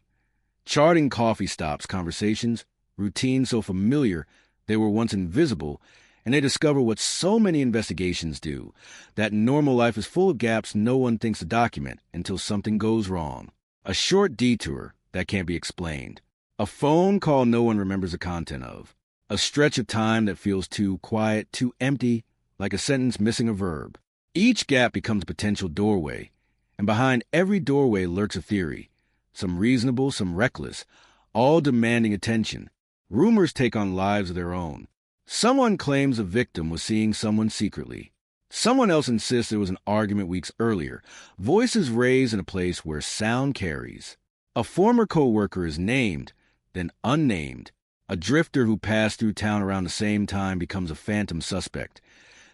Charting coffee stops, conversations, routines so familiar they were once invisible, and they discover what so many investigations do, that normal life is full of gaps no one thinks to document until something goes wrong. A short detour that can't be explained. A phone call no one remembers the content of. A stretch of time that feels too quiet, too empty, like a sentence missing a verb. Each gap becomes a potential doorway, and behind every doorway lurks a theory, some reasonable, some reckless, all demanding attention. Rumors take on lives of their own. Someone claims a victim was seeing someone secretly. Someone else insists there was an argument weeks earlier, voices raised in a place where sound carries. A former co-worker is named, then unnamed. A drifter who passed through town around the same time becomes a phantom suspect,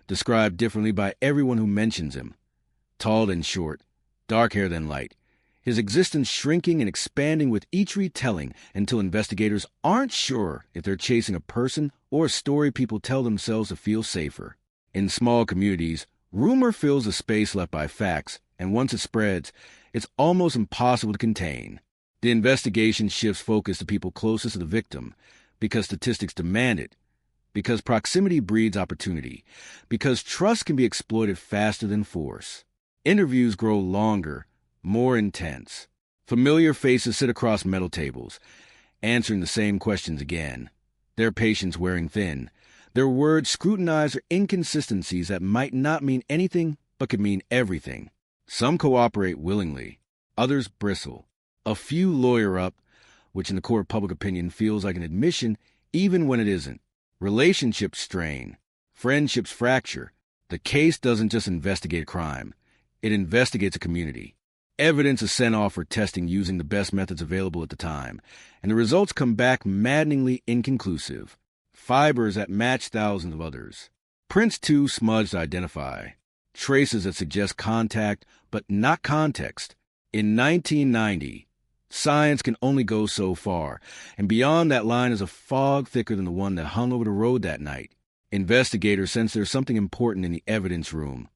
described differently by everyone who mentions him. Tall then short, dark hair then light, his existence shrinking and expanding with each retelling until investigators aren't sure if they're chasing a person or a story people tell themselves to feel safer. In small communities, rumor fills the space left by facts, and once it spreads, it's almost impossible to contain. The investigation shifts focus to people closest to the victim, because statistics demand it, because proximity breeds opportunity, because trust can be exploited faster than force. Interviews grow longer, more intense. Familiar faces sit across metal tables, answering the same questions again, their patience wearing thin, their words scrutinized for inconsistencies that might not mean anything but could mean everything. Some cooperate willingly, others bristle. A few lawyer up, which in the court of public opinion feels like an admission even when it isn't. Relationships strain, friendships fracture. The case doesn't just investigate a crime, it investigates a community. Evidence is sent off for testing using the best methods available at the time, and the results come back maddeningly inconclusive. Fibers that match thousands of others. Prints too smudged to identify. Traces that suggest contact, but not context. In 1990, science can only go so far, and beyond that line is a fog thicker than the one that hung over the road that night. Investigators sense there's something important in the evidence room,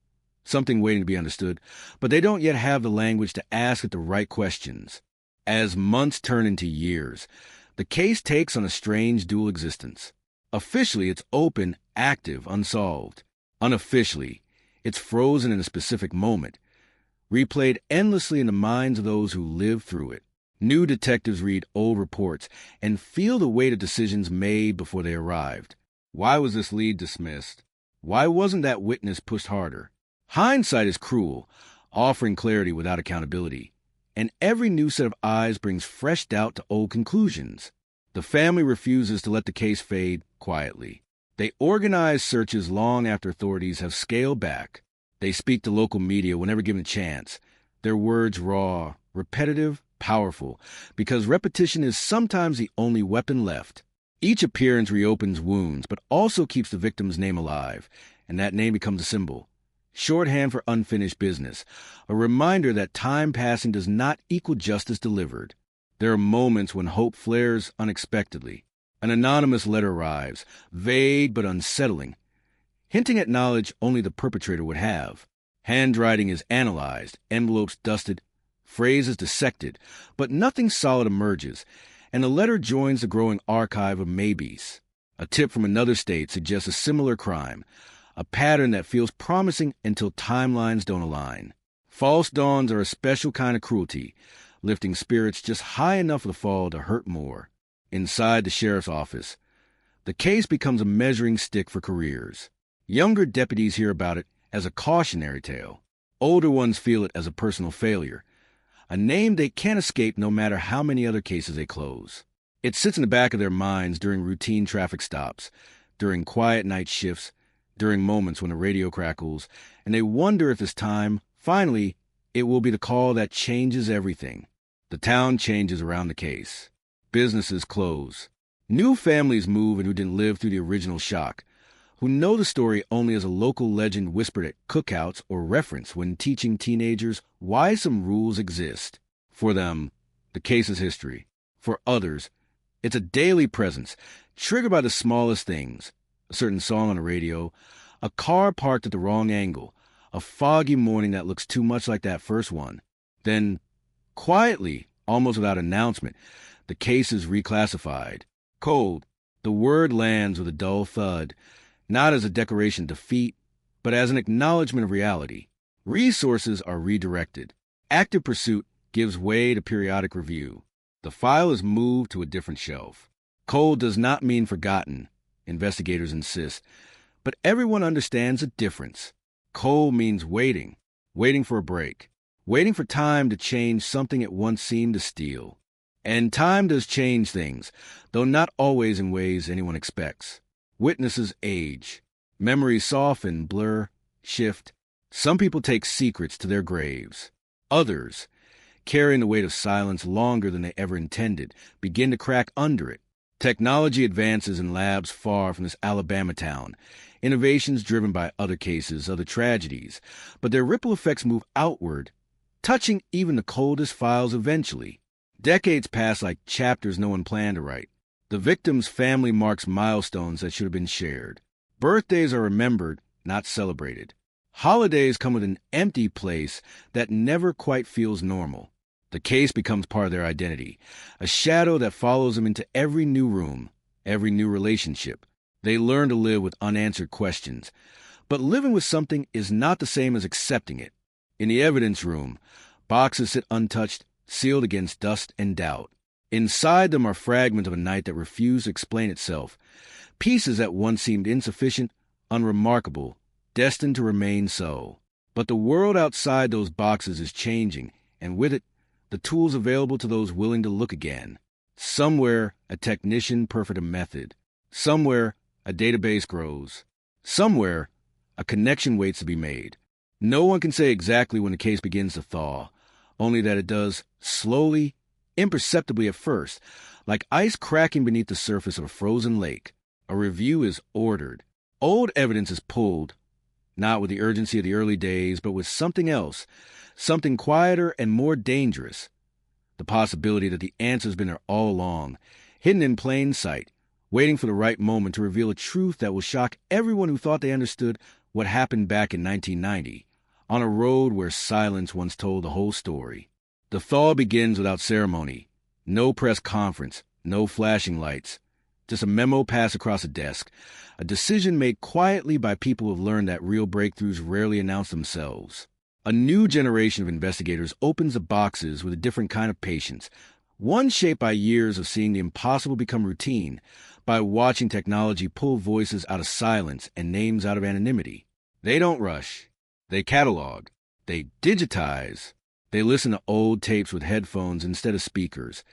something waiting to be understood, but they don't yet have the language to ask it the right questions. As months turn into years, the case takes on a strange dual existence. Officially, it's open, active, unsolved. Unofficially, it's frozen in a specific moment, replayed endlessly in the minds of those who lived through it. New detectives read old reports and feel the weight of decisions made before they arrived. Why was this lead dismissed? Why wasn't that witness pushed harder? Hindsight is cruel, offering clarity without accountability. And every new set of eyes brings fresh doubt to old conclusions. The family refuses to let the case fade quietly. They organize searches long after authorities have scaled back. They speak to local media whenever given a chance. Their words raw, repetitive, powerful, because repetition is sometimes the only weapon left. Each appearance reopens wounds, but also keeps the victim's name alive, and that name becomes a symbol. Shorthand for unfinished business, a reminder that time passing does not equal justice delivered. There are moments when hope flares unexpectedly. An anonymous letter arrives, vague but unsettling, hinting at knowledge only the perpetrator would have. Handwriting is analyzed, envelopes dusted, phrases dissected, but nothing solid emerges, and the letter joins the growing archive of maybes. A tip from another state suggests a similar crime, a pattern that feels promising until timelines don't align. False dawns are a special kind of cruelty, lifting spirits just high enough for the fall to hurt more. Inside the sheriff's office, the case becomes a measuring stick for careers. Younger deputies hear about it as a cautionary tale. Older ones feel it as a personal failure, a name they can't escape no matter how many other cases they close. It sits in the back of their minds during routine traffic stops, during quiet night shifts, during moments when the radio crackles, and they wonder if it's time, finally, it will be the call that changes everything. The town changes around the case. Businesses close. New families move in who didn't live through the original shock, who know the story only as a local legend whispered at cookouts or referenced when teaching teenagers why some rules exist. For them, the case is history. For others, it's a daily presence, triggered by the smallest things. A certain song on the radio, a car parked at the wrong angle, a foggy morning that looks too much like that first one. Then, quietly, almost without announcement, the case is reclassified. Cold, the word lands with a dull thud, not as a declaration of defeat, but as an acknowledgement of reality. Resources are redirected. Active pursuit gives way to periodic review. The file is moved to a different shelf. Cold does not mean forgotten, investigators insist, but everyone understands the difference. Cold means waiting, waiting for a break, waiting for time to change something it once seemed to steal. And time does change things, though not always in ways anyone expects. Witnesses age. Memories soften, blur, shift. Some people take secrets to their graves. Others, carrying the weight of silence longer than they ever intended, begin to crack under it. Technology advances in labs far from this Alabama town. Innovations driven by other cases, other tragedies. But their ripple effects move outward, touching even the coldest files eventually. Decades pass like chapters no one planned to write. The victim's family marks milestones that should have been shared. Birthdays are remembered, not celebrated. Holidays come with an empty place that never quite feels normal. The case becomes part of their identity, a shadow that follows them into every new room, every new relationship. They learn to live with unanswered questions. But living with something is not the same as accepting it. In the evidence room, boxes sit untouched, sealed against dust and doubt. Inside them are fragments of a night that refused to explain itself, pieces that once seemed insufficient, unremarkable, destined to remain so. But the world outside those boxes is changing, and with it, the tools available to those willing to look again. Somewhere, a technician perfect a method. Somewhere, a database grows. Somewhere, a connection waits to be made. No one can say exactly when the case begins to thaw, only that it does slowly, imperceptibly at first, like ice cracking beneath the surface of a frozen lake. A review is ordered. Old evidence is pulled, not with the urgency of the early days, but with something else, something quieter and more dangerous. The possibility that the answer's been there all along, hidden in plain sight, waiting for the right moment to reveal a truth that will shock everyone who thought they understood what happened back in 1990. On a road where silence once told the whole story. The thaw begins without ceremony. No press conference, no flashing lights. Just a memo passed across a desk. A decision made quietly by people who have learned that real breakthroughs rarely announce themselves. A new generation of investigators opens the boxes with a different kind of patience. One shaped by years of seeing the impossible become routine, by watching technology pull voices out of silence and names out of anonymity. They don't rush. They catalog, they digitize, they listen to old tapes with headphones instead of speakers,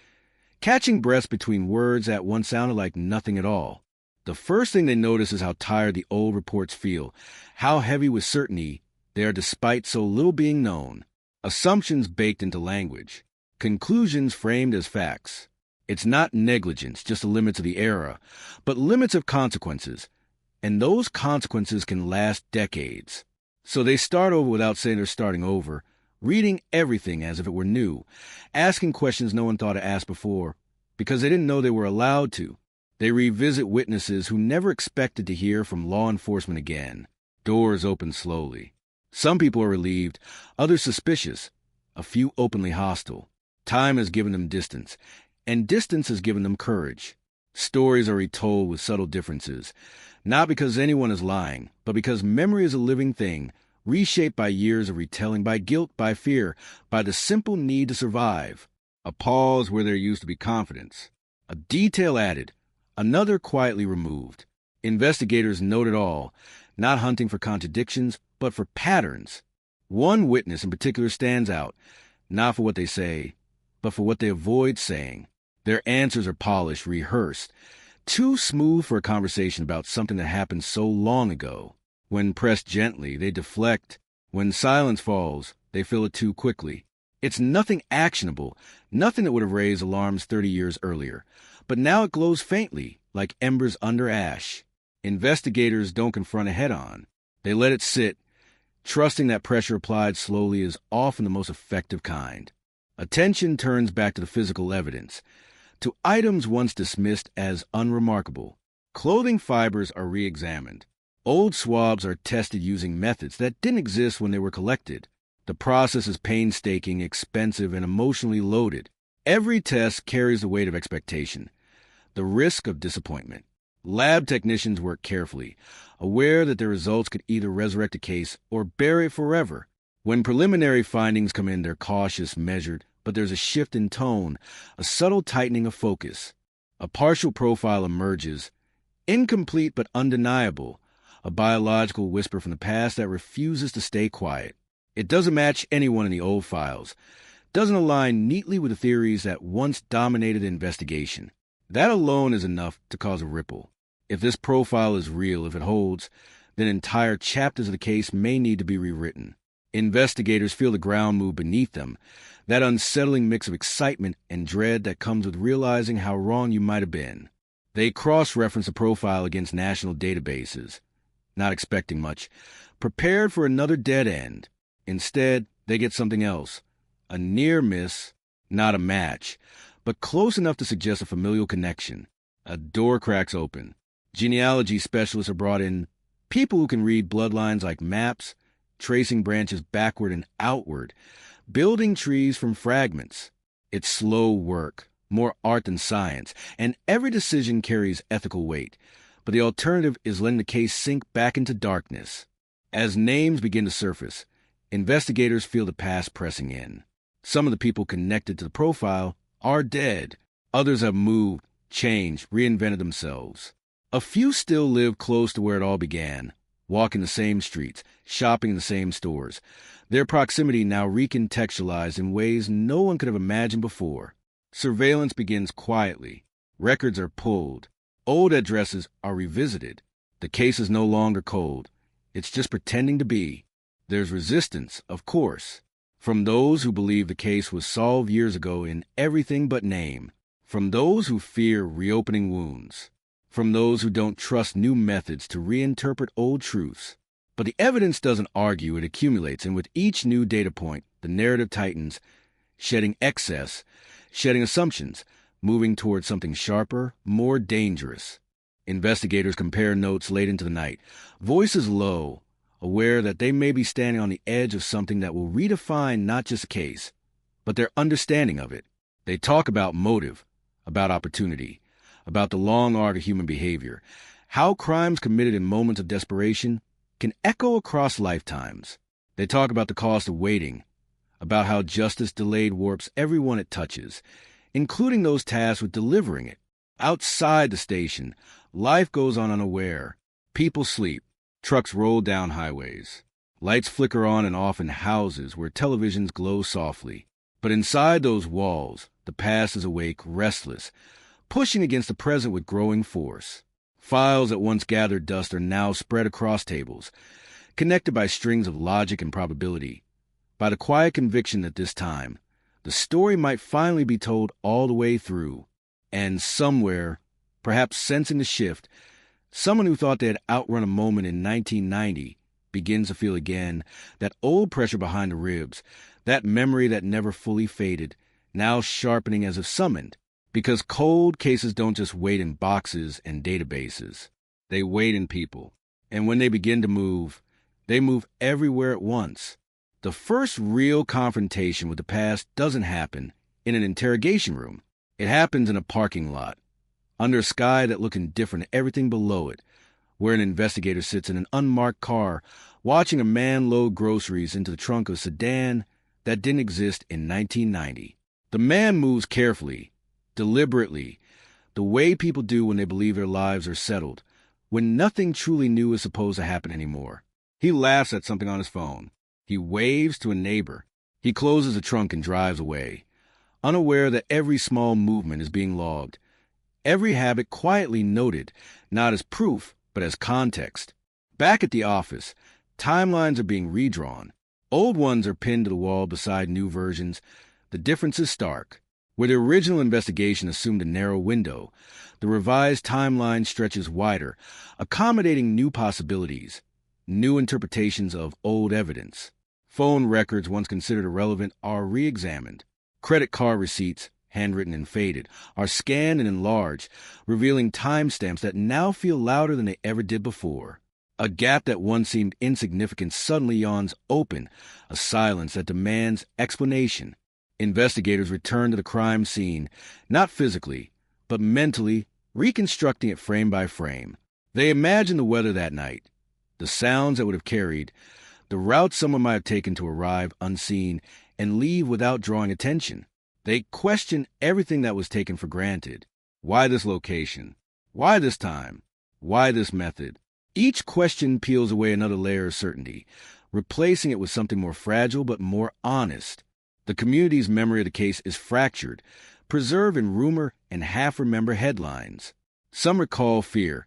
catching breaths between words that once sounded like nothing at all. The first thing they notice is how tired the old reports feel, how heavy with certainty they are despite so little being known. Assumptions baked into language, conclusions framed as facts. It's not negligence, just the limits of the era, but limits of consequences, and those consequences can last decades. So they start over without saying they're starting over, reading everything as if it were new, asking questions no one thought to ask before, because they didn't know they were allowed to. They revisit witnesses who never expected to hear from law enforcement again. Doors open slowly. Some people are relieved, others suspicious, a few openly hostile. Time has given them distance, and distance has given them courage. Stories are retold with subtle differences, not because anyone is lying, but because memory is a living thing, reshaped by years of retelling, by guilt, by fear, by the simple need to survive. A pause where there used to be confidence. A detail added, another quietly removed. Investigators note it all, not hunting for contradictions, but for patterns. One witness in particular stands out, not for what they say, but for what they avoid saying. Their answers are polished, rehearsed. too smooth for a conversation about something that happened so long ago. When pressed gently, they deflect. When silence falls, they fill it too quickly. It's nothing actionable, nothing that would have raised alarms 30 years earlier. But now it glows faintly, like embers under ash. Investigators don't confront it head-on. They let it sit, trusting that pressure applied slowly is often the most effective kind. Attention turns back to the physical evidence, to items once dismissed as unremarkable. Clothing fibers are re-examined. Old swabs are tested using methods that didn't exist when they were collected. The process is painstaking, expensive, and emotionally loaded. Every test carries the weight of expectation, the risk of disappointment. Lab technicians work carefully, aware that their results could either resurrect a case or bury it forever. When preliminary findings come in, they're cautious, measured, but there's a shift in tone, a subtle tightening of focus. A partial profile emerges, incomplete but undeniable, a biological whisper from the past that refuses to stay quiet. It doesn't match anyone in the old files, doesn't align neatly with the theories that once dominated the investigation. That alone is enough to cause a ripple. If this profile is real, if it holds, then entire chapters of the case may need to be rewritten. Investigators feel the ground move beneath them, that unsettling mix of excitement and dread that comes with realizing how wrong you might have been. They cross-reference the profile against national databases, not expecting much, prepared for another dead end. Instead, they get something else, a near miss, not a match, but close enough to suggest a familial connection. A door cracks open. Genealogy specialists are brought in, people who can read bloodlines like maps, tracing branches backward and outward, building trees from fragments. It's slow work, more art than science, and every decision carries ethical weight. But the alternative is letting the case sink back into darkness. As names begin to surface, investigators feel the past pressing in. Some of the people connected to the profile are dead. Others have moved, changed, reinvented themselves. A few still live close to where it all began, walking the same streets, shopping in the same stores. Their proximity now recontextualized in ways no one could have imagined before. Surveillance begins quietly. Records are pulled. Old addresses are revisited. The case is no longer cold. It's just pretending to be. There's resistance, of course, from those who believe the case was solved years ago in everything but name, from those who fear reopening wounds, from those who don't trust new methods to reinterpret old truths. But the evidence doesn't argue, it accumulates, and with each new data point, the narrative tightens, shedding excess, shedding assumptions, moving towards something sharper, more dangerous. Investigators compare notes late into the night, voices low, aware that they may be standing on the edge of something that will redefine not just a case, but their understanding of it. They talk about motive, about opportunity, about the long arc of human behavior, how crimes committed in moments of desperation can echo across lifetimes. They talk about the cost of waiting, about how justice delayed warps everyone it touches, including those tasked with delivering it. Outside the station, life goes on unaware. People sleep. Trucks roll down highways. Lights flicker on and off in houses where televisions glow softly. But inside those walls, the past is awake, restless, pushing against the present with growing force. Files that once gathered dust are now spread across tables, connected by strings of logic and probability, by the quiet conviction that this time, the story might finally be told all the way through. And somewhere, perhaps sensing the shift, someone who thought they had outrun a moment in 1990 begins to feel again that old pressure behind the ribs, that memory that never fully faded, now sharpening as if summoned. Because cold cases don't just wait in boxes and databases. They wait in people. And when they begin to move, they move everywhere at once. The first real confrontation with the past doesn't happen in an interrogation room. It happens in a parking lot, under a sky that looks indifferent to everything below it, where an investigator sits in an unmarked car, watching a man load groceries into the trunk of a sedan that didn't exist in 1990. The man moves carefully, deliberately, the way people do when they believe their lives are settled, when nothing truly new is supposed to happen anymore. He laughs at something on his phone. He waves to a neighbor. He closes the trunk and drives away, unaware that every small movement is being logged, every habit quietly noted, not as proof, but as context. Back at the office, timelines are being redrawn. Old ones are pinned to the wall beside new versions. The difference is stark. Where the original investigation assumed a narrow window, the revised timeline stretches wider, accommodating new possibilities, new interpretations of old evidence. Phone records once considered irrelevant are re-examined. Credit card receipts, handwritten and faded, are scanned and enlarged, revealing timestamps that now feel louder than they ever did before. A gap that once seemed insignificant suddenly yawns open, a silence that demands explanation. Investigators return to the crime scene, not physically, but mentally, reconstructing it frame by frame. They imagine the weather that night, the sounds that would have carried, the route someone might have taken to arrive unseen and leave without drawing attention. They question everything that was taken for granted. Why this location? Why this time? Why this method? Each question peels away another layer of certainty, replacing it with something more fragile but more honest. The community's memory of the case is fractured, preserved in rumor and half-remember headlines. Some recall fear,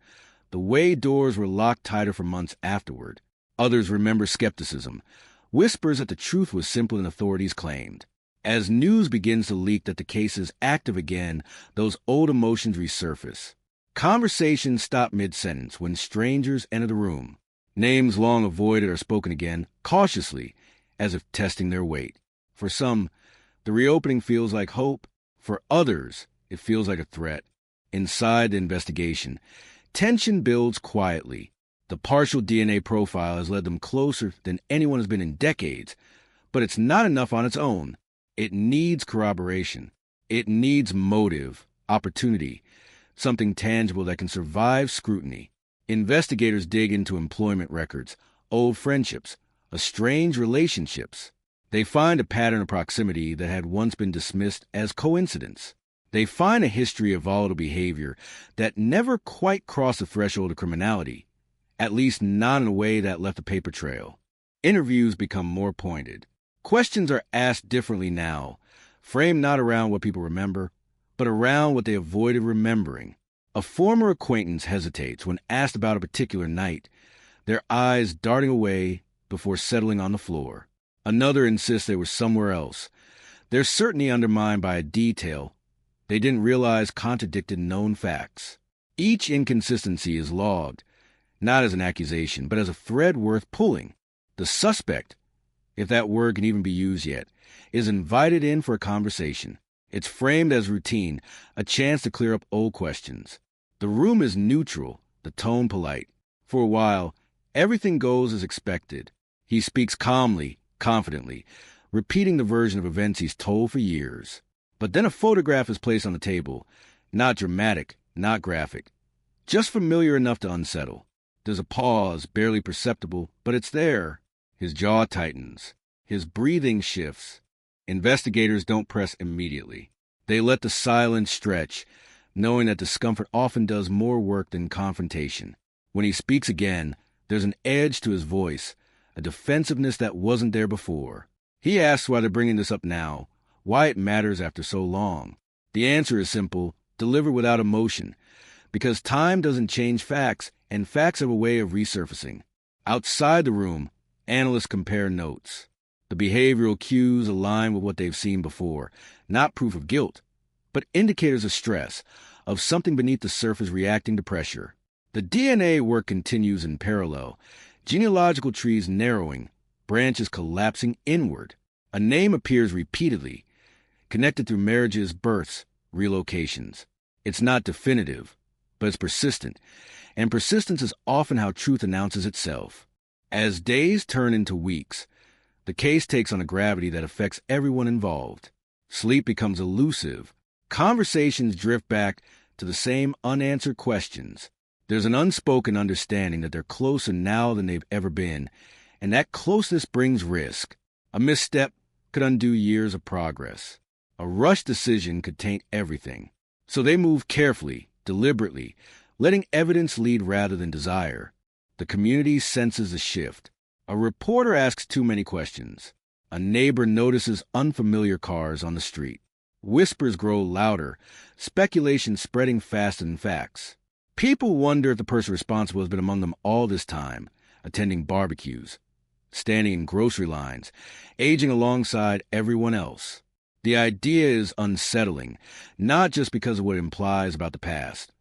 the way doors were locked tighter for months afterward. Others remember skepticism, whispers that the truth was simpler than authorities claimed. As news begins to leak that the case is active again, those old emotions resurface. Conversations stop mid-sentence when strangers enter the room. Names long avoided are spoken again, cautiously, as if testing their weight. For some, the reopening feels like hope. For others, it feels like a threat. Inside the investigation, tension builds quietly. The partial DNA profile has led them closer than anyone has been in decades, but it's not enough on its own. It needs corroboration. It needs motive, opportunity, something tangible that can survive scrutiny. Investigators dig into employment records, old friendships, estranged relationships. They find a pattern of proximity that had once been dismissed as coincidence. They find a history of volatile behavior that never quite crossed the threshold of criminality, at least not in a way that left a paper trail. Interviews become more pointed. Questions are asked differently now, framed not around what people remember, but around what they avoided remembering. A former acquaintance hesitates when asked about a particular night, their eyes darting away before settling on the floor. Another insists they were somewhere else, their certainty undermined by a detail they didn't realize contradicted known facts. Each inconsistency is logged, not as an accusation, but as a thread worth pulling. The suspect, if that word can even be used yet, is invited in for a conversation. It's framed as routine, a chance to clear up old questions. The room is neutral, the tone polite. For a while, everything goes as expected. He speaks calmly, confidently, repeating the version of events he's told for years. But then a photograph is placed on the table, not dramatic, not graphic, just familiar enough to unsettle. There's a pause, barely perceptible, but it's there. His jaw tightens. His breathing shifts. Investigators don't press immediately. They let the silence stretch, knowing that discomfort often does more work than confrontation. When he speaks again, there's an edge to his voice, a defensiveness that wasn't there before. He asks why they're bringing this up now, why it matters after so long. The answer is simple, delivered without emotion, because time doesn't change facts, and facts have a way of resurfacing. Outside the room, analysts compare notes. The behavioral cues align with what they've seen before, not proof of guilt, but indicators of stress, of something beneath the surface reacting to pressure. The DNA work continues in parallel, genealogical trees narrowing, branches collapsing inward. A name appears repeatedly, connected through marriages, births, relocations. It's not definitive, but it's persistent, and persistence is often how truth announces itself. As days turn into weeks, the case takes on a gravity that affects everyone involved. Sleep becomes elusive. Conversations drift back to the same unanswered questions. There's an unspoken understanding that they're closer now than they've ever been, and that closeness brings risk. A misstep could undo years of progress. A rushed decision could taint everything. So they move carefully, deliberately, letting evidence lead rather than desire. The community senses a shift. A reporter asks too many questions. A neighbor notices unfamiliar cars on the street. Whispers grow louder, speculation spreading faster than facts. People wonder if the person responsible has been among them all this time, attending barbecues, standing in grocery lines, aging alongside everyone else. The idea is unsettling, not just because of what it implies about the past,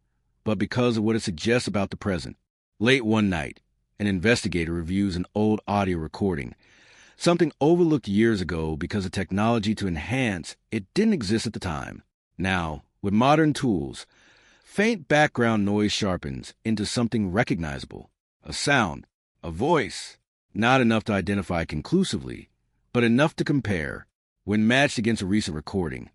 but because of what it suggests about the present. Late one night, an investigator reviews an old audio recording, something overlooked years ago because of technology to enhance it didn't exist at the time. Now, with modern tools, faint background noise sharpens into something recognizable, a sound, a voice, not enough to identify conclusively, but enough to compare. When matched against a recent recording,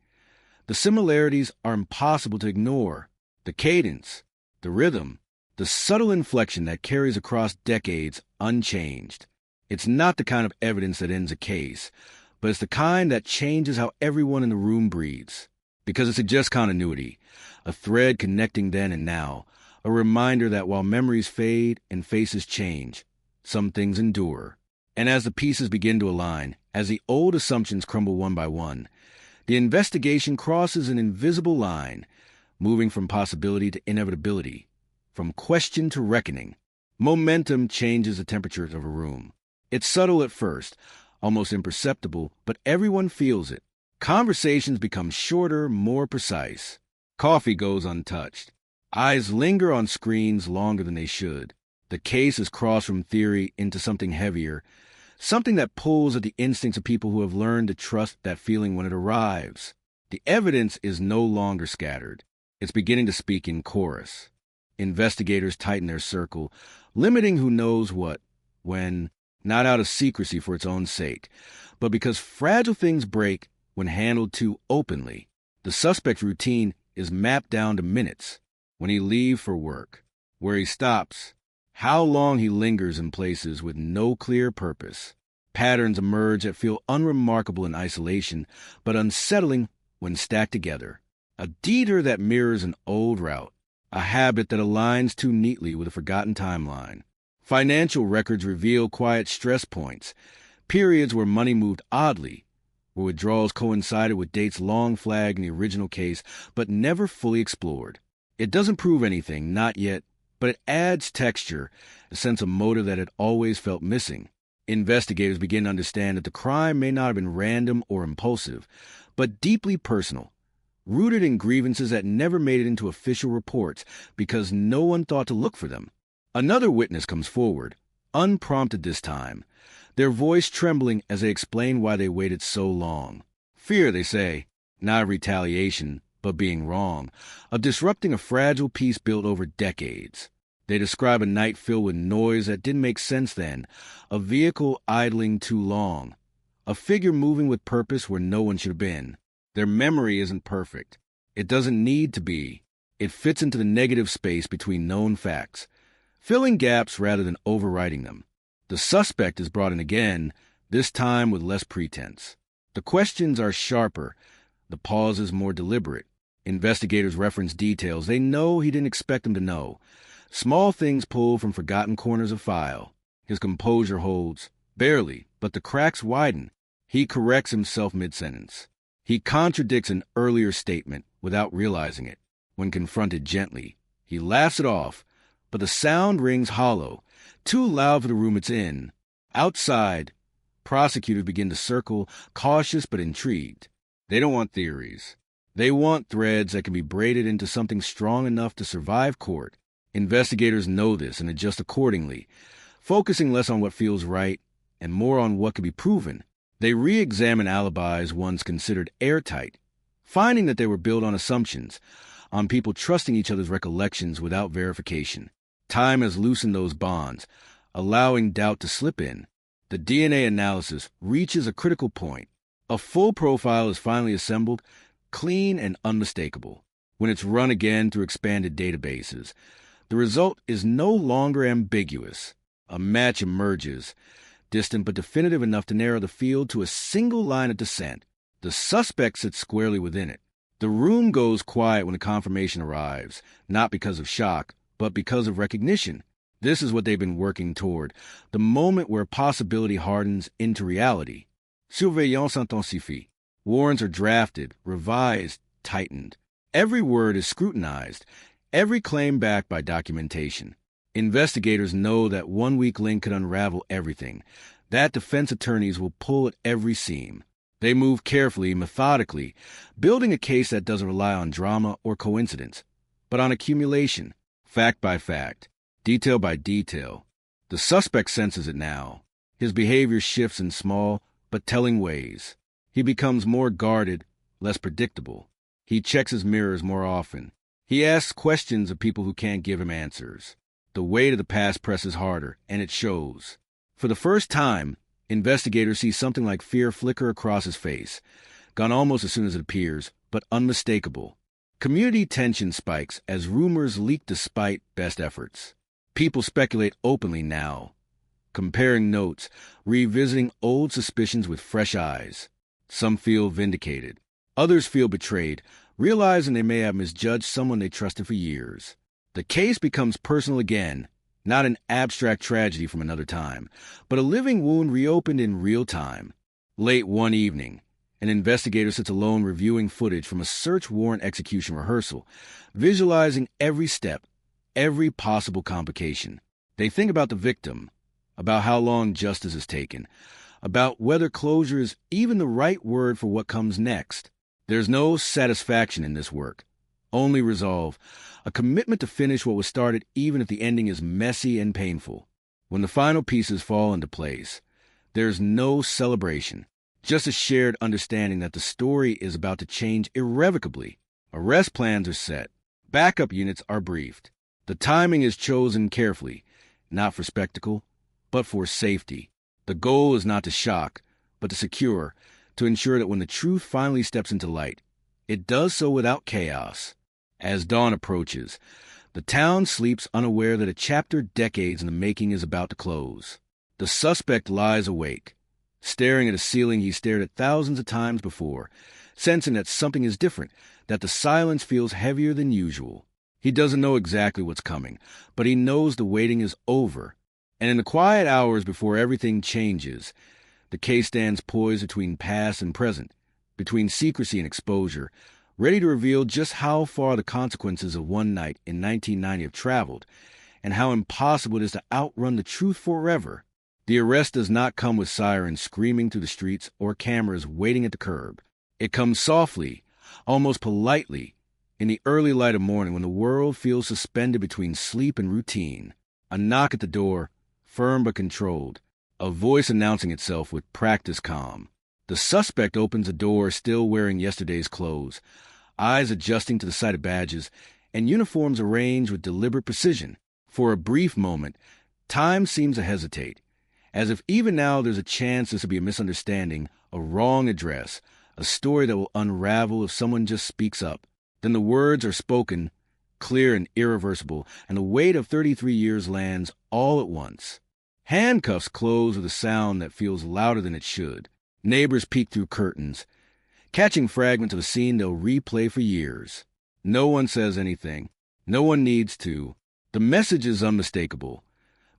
the similarities are impossible to ignore. The cadence, the rhythm, the subtle inflection that carries across decades unchanged. It's not the kind of evidence that ends a case, but it's the kind that changes how everyone in the room breathes. Because it suggests continuity, a thread connecting then and now, a reminder that while memories fade and faces change, some things endure. And as the pieces begin to align, as the old assumptions crumble one by one, the investigation crosses an invisible line, moving from possibility to inevitability, from question to reckoning. Momentum changes the temperature of a room. It's subtle at first, almost imperceptible, but everyone feels it. Conversations become shorter, more precise. Coffee goes untouched. Eyes linger on screens longer than they should. The case is crossed from theory into something heavier, something that pulls at the instincts of people who have learned to trust that feeling when it arrives. The evidence is no longer scattered. It's beginning to speak in chorus. Investigators tighten their circle, limiting who knows what, when, not out of secrecy for its own sake, but because fragile things break when handled too openly. The suspect's routine is mapped down to minutes. When he leaves for work, where he stops, how long he lingers in places with no clear purpose. Patterns emerge that feel unremarkable in isolation, but unsettling when stacked together. A detour that mirrors an old route, a habit that aligns too neatly with a forgotten timeline. Financial records reveal quiet stress points, periods where money moved oddly, where withdrawals coincided with dates long flagged in the original case but never fully explored. It doesn't prove anything, not yet, but it adds texture, a sense of motive that had always felt missing. Investigators begin to understand that the crime may not have been random or impulsive, but deeply personal, rooted in grievances that never made it into official reports because no one thought to look for them. Another witness comes forward, unprompted this time, their voice trembling as they explain why they waited so long. Fear, they say, not of retaliation, but being wrong, of disrupting a fragile peace built over decades. They describe a night filled with noise that didn't make sense then, a vehicle idling too long, a figure moving with purpose where no one should have been. Their memory isn't perfect. It doesn't need to be. It fits into the negative space between known facts, filling gaps rather than overwriting them. The suspect is brought in again, this time with less pretense. The questions are sharper, the pauses more deliberate. Investigators reference details they know he didn't expect them to know. Small things pulled from forgotten corners of file. His composure holds, barely, but the cracks widen. He corrects himself mid-sentence. He contradicts an earlier statement without realizing it. When confronted gently, he laughs it off, but the sound rings hollow, too loud for the room it's in. Outside, prosecutors begin to circle, cautious but intrigued. They don't want theories. They want threads that can be braided into something strong enough to survive court. Investigators know this and adjust accordingly, focusing less on what feels right and more on what can be proven. They re-examine alibis once considered airtight, finding that they were built on assumptions, on people trusting each other's recollections without verification. Time has loosened those bonds, allowing doubt to slip in. The DNA analysis reaches a critical point. A full profile is finally assembled, clean and unmistakable. When it's run again through expanded databases, the result is no longer ambiguous. A match emerges, distant but definitive enough to narrow the field to a single line of descent. The suspect sits squarely within it. The room goes quiet when the confirmation arrives, not because of shock, but because of recognition. This is what they've been working toward, the moment where possibility hardens into reality. Surveillance intensifie. Warrants are drafted, revised, tightened. Every word is scrutinized, every claim backed by documentation. Investigators know that one weak link could unravel everything, that defense attorneys will pull at every seam. They move carefully, methodically, building a case that doesn't rely on drama or coincidence, but on accumulation, fact by fact, detail by detail. The suspect senses it now. His behavior shifts in small but telling ways. He becomes more guarded, less predictable. He checks his mirrors more often. He asks questions of people who can't give him answers. The weight of the past presses harder, and it shows. For the first time, investigators see something like fear flicker across his face, gone almost as soon as it appears, but unmistakable. Community tension spikes as rumors leak despite best efforts. People speculate openly now, comparing notes, revisiting old suspicions with fresh eyes. Some feel vindicated. Others feel betrayed, realizing they may have misjudged someone they trusted for years. The case becomes personal again, not an abstract tragedy from another time, but a living wound reopened in real time. Late one evening, an investigator sits alone reviewing footage from a search warrant execution rehearsal, visualizing every step, every possible complication. They think about the victim, about how long justice has taken, about whether closure is even the right word for what comes next. There's no satisfaction in this work, only resolve, a commitment to finish what was started even if the ending is messy and painful. When the final pieces fall into place, there's no celebration, just a shared understanding that the story is about to change irrevocably. Arrest plans are set, backup units are briefed. The timing is chosen carefully, not for spectacle, but for safety. The goal is not to shock, but to secure, to ensure that when the truth finally steps into light, it does so without chaos. As dawn approaches, the town sleeps unaware that a chapter decades in the making is about to close. The suspect lies awake, staring at a ceiling he stared at thousands of times before, sensing that something is different, that the silence feels heavier than usual. He doesn't know exactly what's coming, but he knows the waiting is over. And in the quiet hours before everything changes, the case stands poised between past and present, between secrecy and exposure, ready to reveal just how far the consequences of one night in 1990 have traveled, and how impossible it is to outrun the truth forever. The arrest does not come with sirens screaming through the streets or cameras waiting at the curb. It comes softly, almost politely, in the early light of morning when the world feels suspended between sleep and routine. A knock at the door, firm but controlled, a voice announcing itself with practiced calm. The suspect opens the door still wearing yesterday's clothes, eyes adjusting to the sight of badges, and uniforms arranged with deliberate precision. For a brief moment, time seems to hesitate, as if even now there's a chance this will be a misunderstanding, a wrong address, a story that will unravel if someone just speaks up. Then the words are spoken, clear and irreversible, and the weight of 33 years lands all at once. Handcuffs close with a sound that feels louder than it should. Neighbors peek through curtains, catching fragments of a scene they'll replay for years. No one says anything. No one needs to. The message is unmistakable.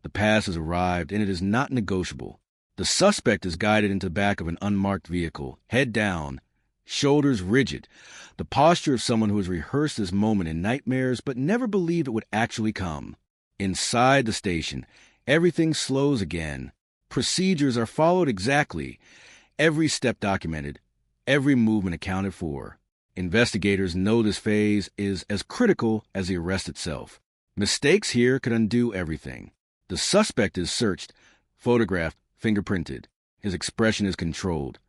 The past has arrived, and it is not negotiable. The suspect is guided into the back of an unmarked vehicle, head down, shoulders rigid, the posture of someone who has rehearsed this moment in nightmares but never believed it would actually come. Inside the station, everything slows again. Procedures are followed exactly, every step documented, every movement accounted for. Investigators know this phase is as critical as the arrest itself. Mistakes here could undo everything. The suspect is searched, photographed, fingerprinted. His expression is controlled.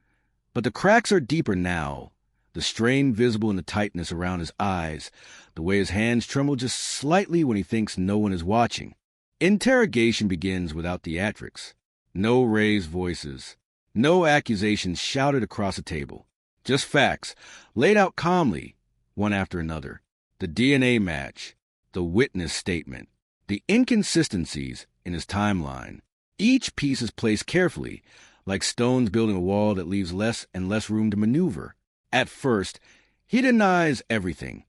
But the cracks are deeper now. The strain visible in the tightness around his eyes, the way his hands tremble just slightly when he thinks no one is watching. Interrogation begins without theatrics. No raised voices. No accusations shouted across a table. Just facts, laid out calmly, one after another. The DNA match, the witness statement, the inconsistencies in his timeline. Each piece is placed carefully, like stones building a wall that leaves less and less room to maneuver. At first, he denies everything,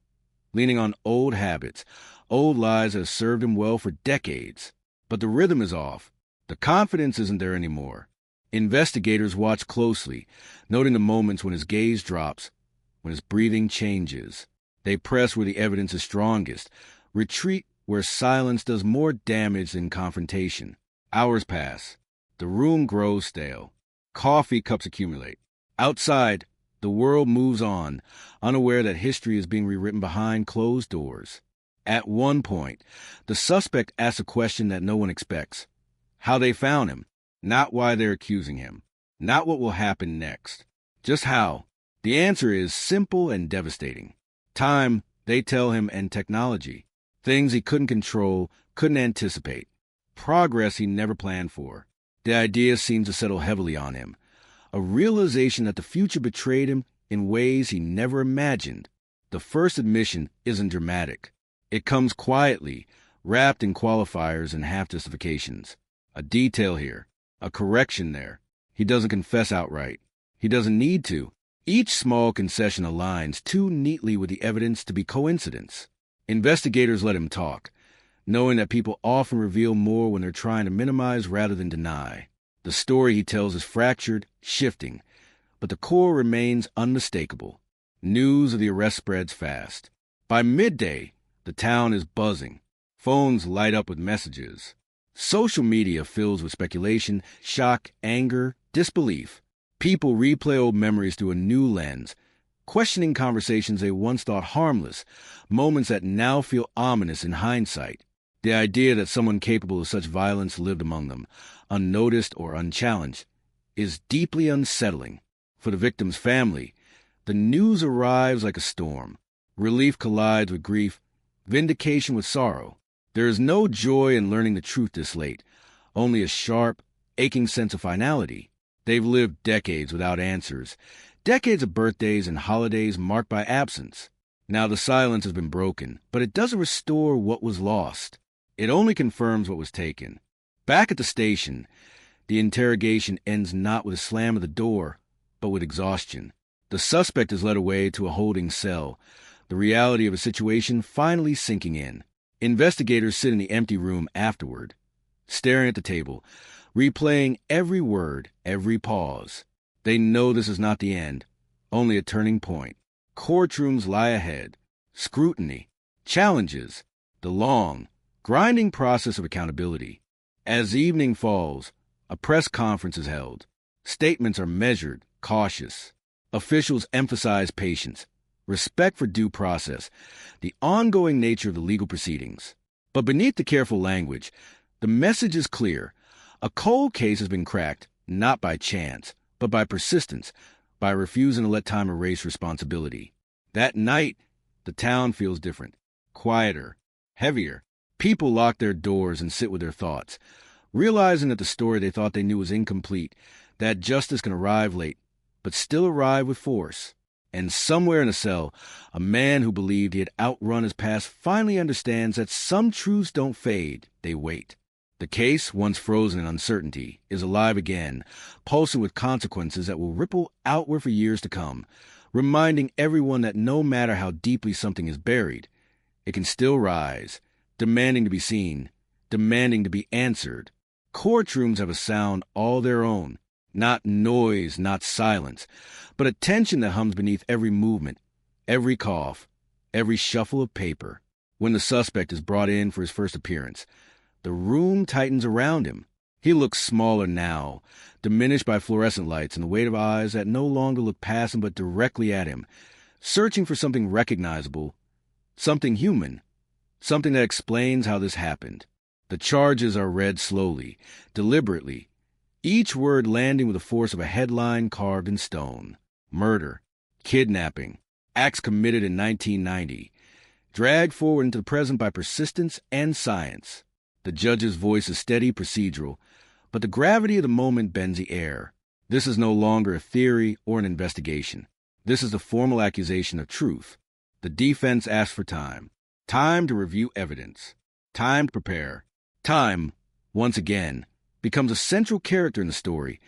leaning on old habits, old lies that have served him well for decades. But the rhythm is off. The confidence isn't there anymore. Investigators watch closely, noting the moments when his gaze drops, when his breathing changes. They press where the evidence is strongest, retreat where silence does more damage than confrontation. Hours pass. The room grows stale. Coffee cups accumulate. Outside, the world moves on, unaware that history is being rewritten behind closed doors. At one point, the suspect asks a question that no one expects. How they found him, not why they're accusing him, not what will happen next. Just how. The answer is simple and devastating. Time, they tell him, and technology. Things he couldn't control, couldn't anticipate. Progress he never planned for. The idea seems to settle heavily on him. A realization that the future betrayed him in ways he never imagined. The first admission isn't dramatic. It comes quietly, wrapped in qualifiers and half-justifications. A detail here, a correction there. He doesn't confess outright. He doesn't need to. Each small concession aligns too neatly with the evidence to be coincidence. Investigators let him talk, knowing that people often reveal more when they're trying to minimize rather than deny. The story he tells is fractured, shifting, but the core remains unmistakable. News of the arrest spreads fast. By midday, the town is buzzing. Phones light up with messages. Social media fills with speculation, shock, anger, disbelief. People replay old memories through a new lens, questioning conversations they once thought harmless, moments that now feel ominous in hindsight. The idea that someone capable of such violence lived among them, unnoticed or unchallenged, is deeply unsettling. For the victim's family, the news arrives like a storm. Relief collides with grief, vindication with sorrow. There is no joy in learning the truth this late, only a sharp, aching sense of finality. They've lived decades without answers, decades of birthdays and holidays marked by absence. Now the silence has been broken, but it doesn't restore what was lost. It only confirms what was taken. Back at the station, the interrogation ends not with a slam of the door, but with exhaustion. The suspect is led away to a holding cell, the reality of a situation finally sinking in. Investigators sit in the empty room afterward, staring at the table, replaying every word, every pause. They know this is not the end, only a turning point. Courtrooms lie ahead. Scrutiny, challenges, the long, grinding process of accountability. As evening falls, a press conference is held. Statements are measured, cautious. Officials emphasize patience, respect for due process, the ongoing nature of the legal proceedings. But beneath the careful language, the message is clear. A cold case has been cracked, not by chance, but by persistence, by refusing to let time erase responsibility. That night, the town feels different, quieter, heavier. People lock their doors and sit with their thoughts, realizing that the story they thought they knew was incomplete, that justice can arrive late, but still arrive with force. And somewhere in a cell, a man who believed he had outrun his past finally understands that some truths don't fade, they wait. The case, once frozen in uncertainty, is alive again, pulsing with consequences that will ripple outward for years to come, reminding everyone that no matter how deeply something is buried, it can still rise, demanding to be seen, demanding to be answered. Courtrooms have a sound all their own, not noise, not silence, but a tension that hums beneath every movement, every cough, every shuffle of paper. When the suspect is brought in for his first appearance, the room tightens around him. He looks smaller now, diminished by fluorescent lights and the weight of eyes that no longer look past him but directly at him, searching for something recognizable, something human, something that explains how this happened. The charges are read slowly, deliberately, each word landing with the force of a headline carved in stone. Murder, kidnapping, acts committed in 1990, dragged forward into the present by persistence and science. The judge's voice is steady, procedural, but the gravity of the moment bends the air. This is no longer a theory or an investigation. This is the formal accusation of truth. The defense asks for time. Time to review evidence. Time to prepare. Time, once again, becomes a central character in the story,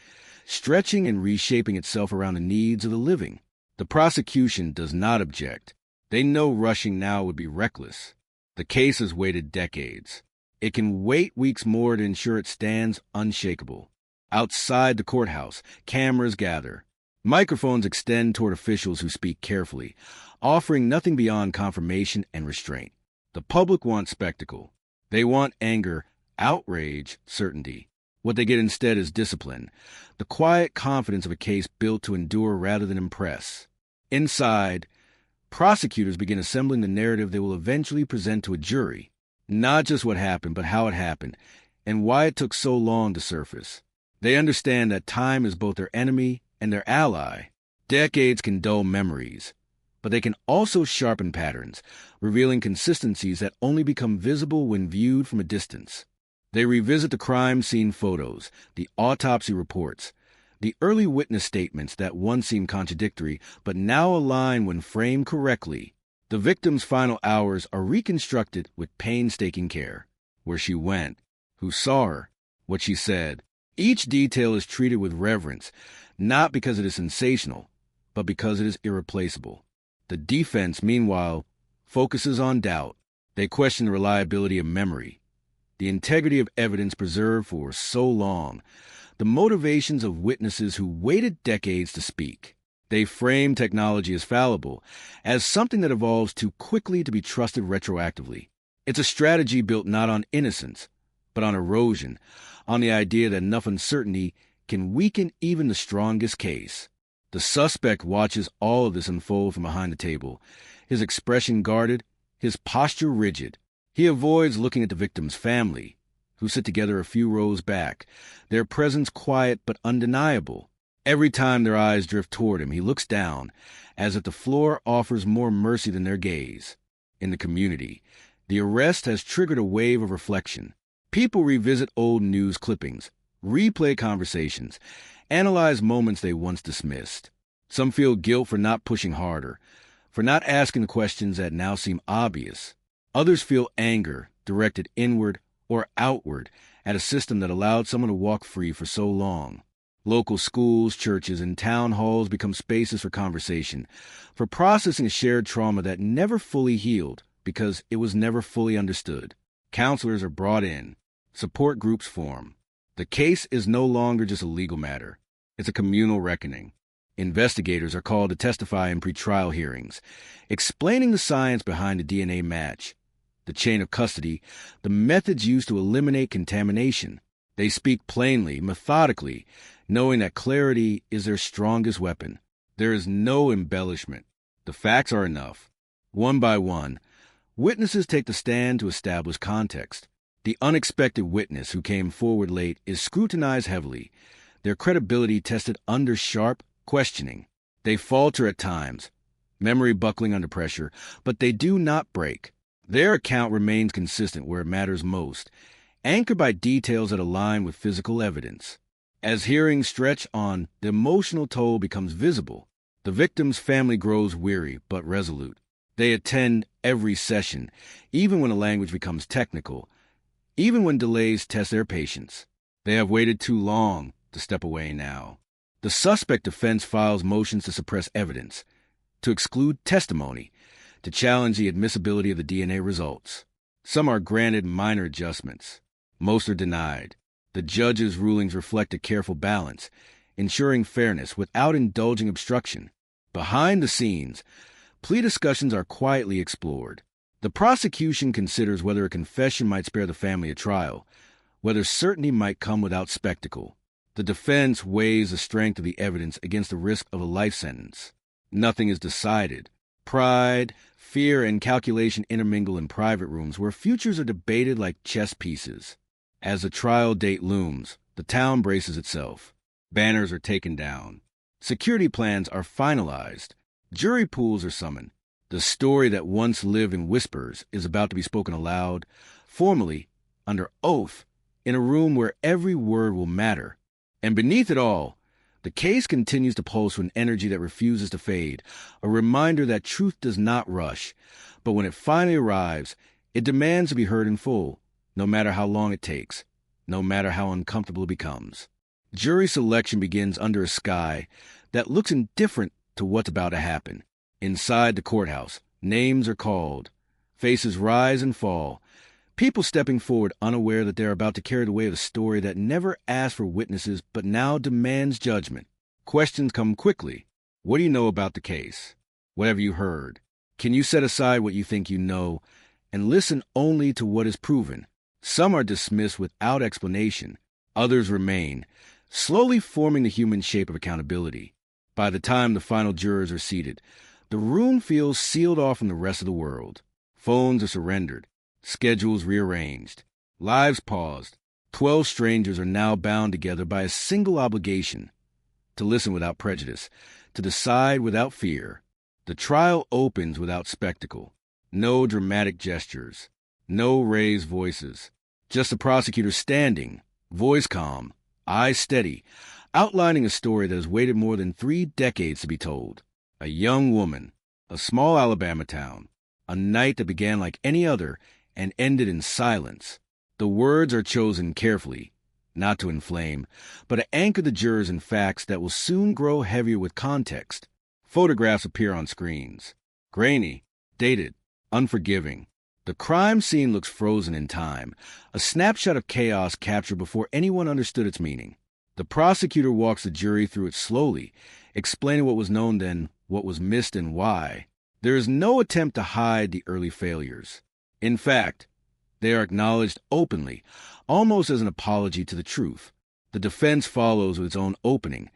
stretching and reshaping itself around the needs of the living. The prosecution does not object. They know rushing now would be reckless. The case has waited decades. It can wait weeks more to ensure it stands unshakable. Outside the courthouse, cameras gather. Microphones extend toward officials who speak carefully, offering nothing beyond confirmation and restraint. The public wants spectacle. They want anger, outrage, certainty. What they get instead is discipline, the quiet confidence of a case built to endure rather than impress. Inside, prosecutors begin assembling the narrative they will eventually present to a jury. Not just what happened, but how it happened, and why it took so long to surface. They understand that time is both their enemy and their ally. Decades can dull memories, but they can also sharpen patterns, revealing consistencies that only become visible when viewed from a distance. They revisit the crime scene photos, the autopsy reports, the early witness statements that once seemed contradictory but now align when framed correctly. The victim's final hours are reconstructed with painstaking care. Where she went, who saw her, what she said. Each detail is treated with reverence, not because it is sensational, but because it is irreplaceable. The defense, meanwhile, focuses on doubt. They question the reliability of memory, the integrity of evidence preserved for so long, the motivations of witnesses who waited decades to speak. They frame technology as fallible, as something that evolves too quickly to be trusted retroactively. It's a strategy built not on innocence, but on erosion, on the idea that enough uncertainty can weaken even the strongest case. The suspect watches all of this unfold from behind the table, his expression guarded, his posture rigid. He avoids looking at the victim's family, who sit together a few rows back, their presence quiet but undeniable. Every time their eyes drift toward him, he looks down, as if the floor offers more mercy than their gaze. In the community, the arrest has triggered a wave of reflection. People revisit old news clippings, replay conversations, analyze moments they once dismissed. Some feel guilt for not pushing harder, for not asking the questions that now seem obvious. Others feel anger directed inward or outward at a system that allowed someone to walk free for so long. Local schools, churches, and town halls become spaces for conversation, for processing a shared trauma that never fully healed because it was never fully understood. Counselors are brought in. Support groups form. The case is no longer just a legal matter. It's a communal reckoning. Investigators are called to testify in pretrial hearings, explaining the science behind the DNA match, the chain of custody, the methods used to eliminate contamination. They speak plainly, methodically, knowing that clarity is their strongest weapon. There is no embellishment. The facts are enough. One by one, witnesses take the stand to establish context. The unexpected witness who came forward late is scrutinized heavily, their credibility tested under sharp questioning. They falter at times, memory buckling under pressure, but they do not break. Their account remains consistent where it matters most, anchored by details that align with physical evidence. As hearings stretch on, the emotional toll becomes visible. The victim's family grows weary but resolute. They attend every session, even when the language becomes technical, even when delays test their patience. They have waited too long to step away now. The suspect defense files motions to suppress evidence, to exclude testimony, to challenge the admissibility of the DNA results. Some are granted minor adjustments. Most are denied. The judge's rulings reflect a careful balance, ensuring fairness without indulging obstruction. Behind the scenes, plea discussions are quietly explored. The prosecution considers whether a confession might spare the family a trial, whether certainty might come without spectacle. The defense weighs the strength of the evidence against the risk of a life sentence. Nothing is decided. Pride, fear, and calculation intermingle in private rooms where futures are debated like chess pieces. As the trial date looms, the town braces itself. Banners are taken down. Security plans are finalized. Jury pools are summoned. The story that once lived in whispers is about to be spoken aloud, formally, under oath, in a room where every word will matter. And beneath it all, the case continues to pulse with an energy that refuses to fade, a reminder that truth does not rush, but when it finally arrives, it demands to be heard in full, no matter how long it takes, no matter how uncomfortable it becomes. Jury selection begins under a sky that looks indifferent to what's about to happen. Inside the courthouse, names are called, faces rise and fall, People stepping forward unaware that they're about to carry the weight of a story that never asked for witnesses but now demands judgment. Questions come quickly. What do you know about the case? What have you heard? Can you set aside what you think you know and listen only to what is proven? Some are dismissed without explanation. Others remain, slowly forming the human shape of accountability. By the time the final jurors are seated, the room feels sealed off from the rest of the world. Phones are surrendered. Schedules rearranged. Lives paused. 12 strangers are now bound together by a single obligation: to listen without prejudice, to decide without fear. The trial opens without spectacle. No dramatic gestures. No raised voices. Just the prosecutor standing, voice calm, eyes steady, outlining a story that has waited more than 3 decades to be told. A young woman, a small Alabama town, a night that began like any other and ended in silence. The words are chosen carefully, not to inflame, but to anchor the jurors in facts that will soon grow heavier with context. Photographs appear on screens. Grainy, dated, unforgiving. The crime scene looks frozen in time, a snapshot of chaos captured before anyone understood its meaning. The prosecutor walks the jury through it slowly, explaining what was known then, what was missed, and why. There is no attempt to hide the early failures. In fact, they are acknowledged openly, almost as an apology to the truth. The defense follows with its own opening,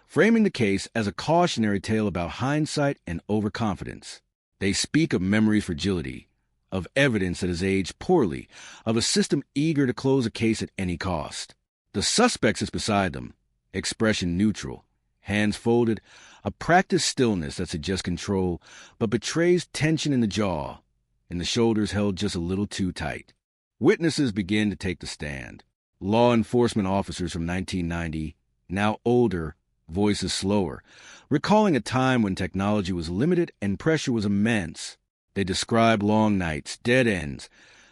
framing the case as a cautionary tale about hindsight and overconfidence. They speak of memory fragility, of evidence that has aged poorly, of a system eager to close a case at any cost. The suspect sits beside them, expression neutral, hands folded, a practiced stillness that suggests control but betrays tension in the jaw, and the shoulders held just a little too tight. Witnesses begin to take the stand. Law enforcement officers from 1990, now older, voices slower, recalling a time when technology was limited and pressure was immense. They describe long nights, dead ends,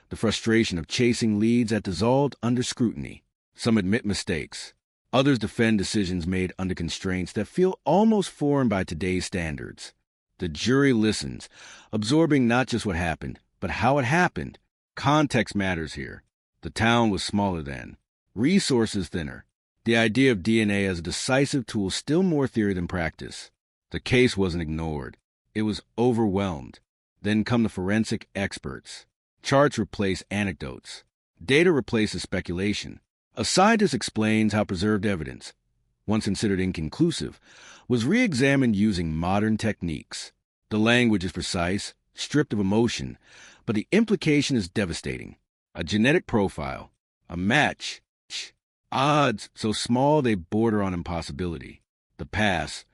the frustration of chasing leads that dissolved under scrutiny. Some admit mistakes. Others defend decisions made under constraints that feel almost foreign by today's standards. The jury listens, absorbing not just what happened, but how it happened. Context matters here. The town was smaller then, resources thinner. The idea of DNA as a decisive tool still more theory than practice. The case wasn't ignored. It was overwhelmed. Then come the forensic experts. Charts replace anecdotes. Data replaces speculation. A scientist explains how preserved evidence, once considered inconclusive, was re-examined using modern techniques. The language is precise, stripped of emotion, but the implication is devastating. A genetic profile, a match, odds so small they border on impossibility. The past,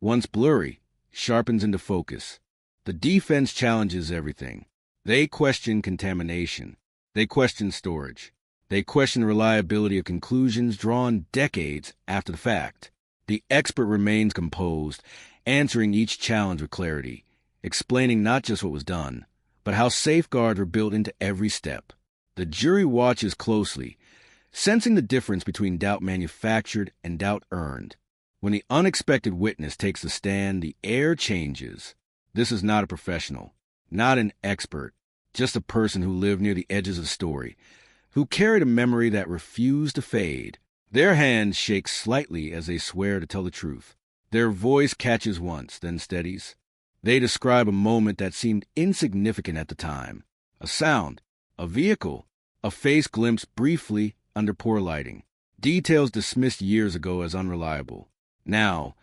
once blurry, sharpens into focus. The defense challenges everything. They question contamination. They question storage. They question the reliability of conclusions drawn decades after the fact. The expert remains composed, answering each challenge with clarity, explaining not just what was done, but how safeguards were built into every step. The jury watches closely, sensing the difference between doubt manufactured and doubt earned. When the unexpected witness takes the stand, the air changes. This is not a professional, not an expert, just a person who lived near the edges of the story, who carried a memory that refused to fade. Their hands shake slightly as they swear to tell the truth. Their voice catches once, then steadies. They describe a moment that seemed insignificant at the time. A sound, a vehicle, a face glimpsed briefly under poor lighting. Details dismissed years ago as unreliable. Now,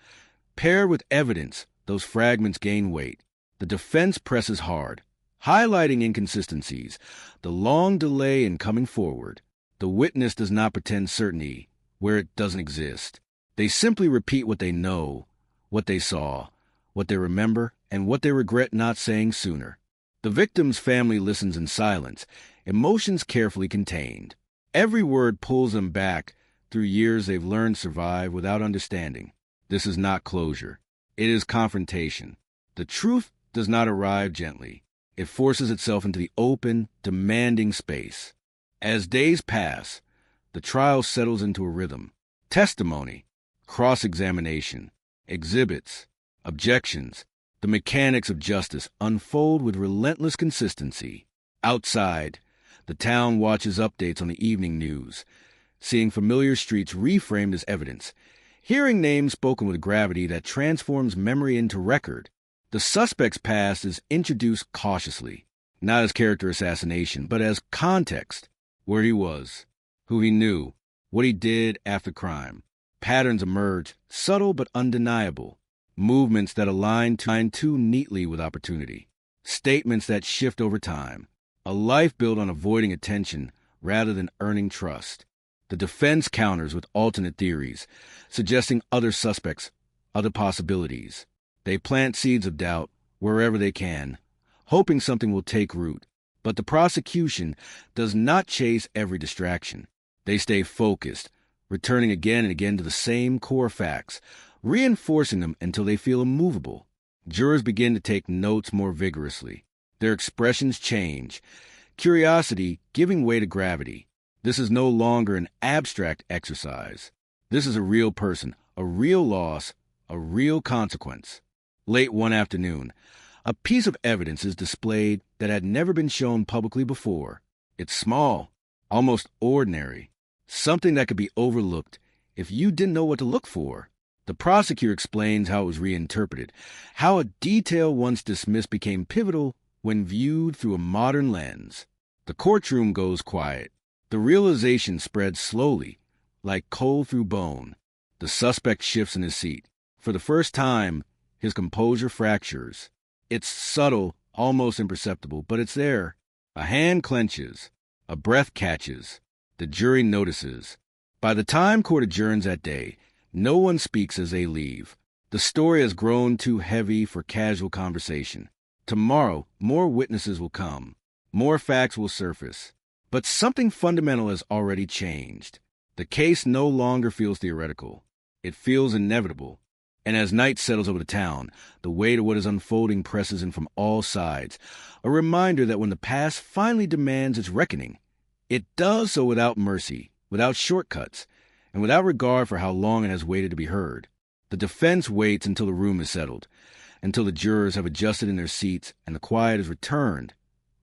paired with evidence, those fragments gain weight. The defense presses hard, highlighting inconsistencies, the long delay in coming forward. The witness does not pretend certainty where it doesn't exist. They simply repeat what they know, what they saw, what they remember, and what they regret not saying sooner. The victim's family listens in silence, emotions carefully contained. Every word pulls them back through years they've learned to survive without understanding. This is not closure. It is confrontation. The truth does not arrive gently. It forces itself into the open, demanding space. As days pass, the trial settles into a rhythm. Testimony, cross-examination, exhibits, objections, the mechanics of justice unfold with relentless consistency. Outside, The town watches updates on the evening news, seeing familiar streets reframed as evidence, hearing names spoken with gravity that transforms memory into record. The suspect's past is introduced cautiously, not as character assassination, but as context, where he was, who he knew, what he did after crime. Patterns emerge, subtle but undeniable, movements that align too neatly with opportunity, statements that shift over time, a life built on avoiding attention rather than earning trust. The defense counters with alternate theories, suggesting other suspects, other possibilities. They plant seeds of doubt wherever they can, hoping something will take root. But the prosecution does not chase every distraction. They stay focused, returning again and again to the same core facts, reinforcing them until they feel immovable. Jurors begin to take notes more vigorously. Their expressions change, curiosity giving way to gravity. This is no longer an abstract exercise. This is a real person, a real loss, a real consequence. Late one afternoon, a piece of evidence is displayed that had never been shown publicly before. It's small, almost ordinary, something that could be overlooked if you didn't know what to look for. The prosecutor explains how it was reinterpreted, how a detail once dismissed became pivotal when viewed through a modern lens. The courtroom goes quiet. The realization spreads slowly, like coal through bone. The suspect shifts in his seat. For the first time, his composure fractures. It's subtle, almost imperceptible, but it's there. A hand clenches. A breath catches. The jury notices. By the time court adjourns that day, no one speaks as they leave. The story has grown too heavy for casual conversation. Tomorrow, more witnesses will come. More facts will surface. But something fundamental has already changed. The case no longer feels theoretical. It feels inevitable. And as night settles over the town, the weight of what is unfolding presses in from all sides, a reminder that when the past finally demands its reckoning, it does so without mercy, without shortcuts, and without regard for how long it has waited to be heard. The defense waits until the room is settled, until the jurors have adjusted in their seats and the quiet is returned,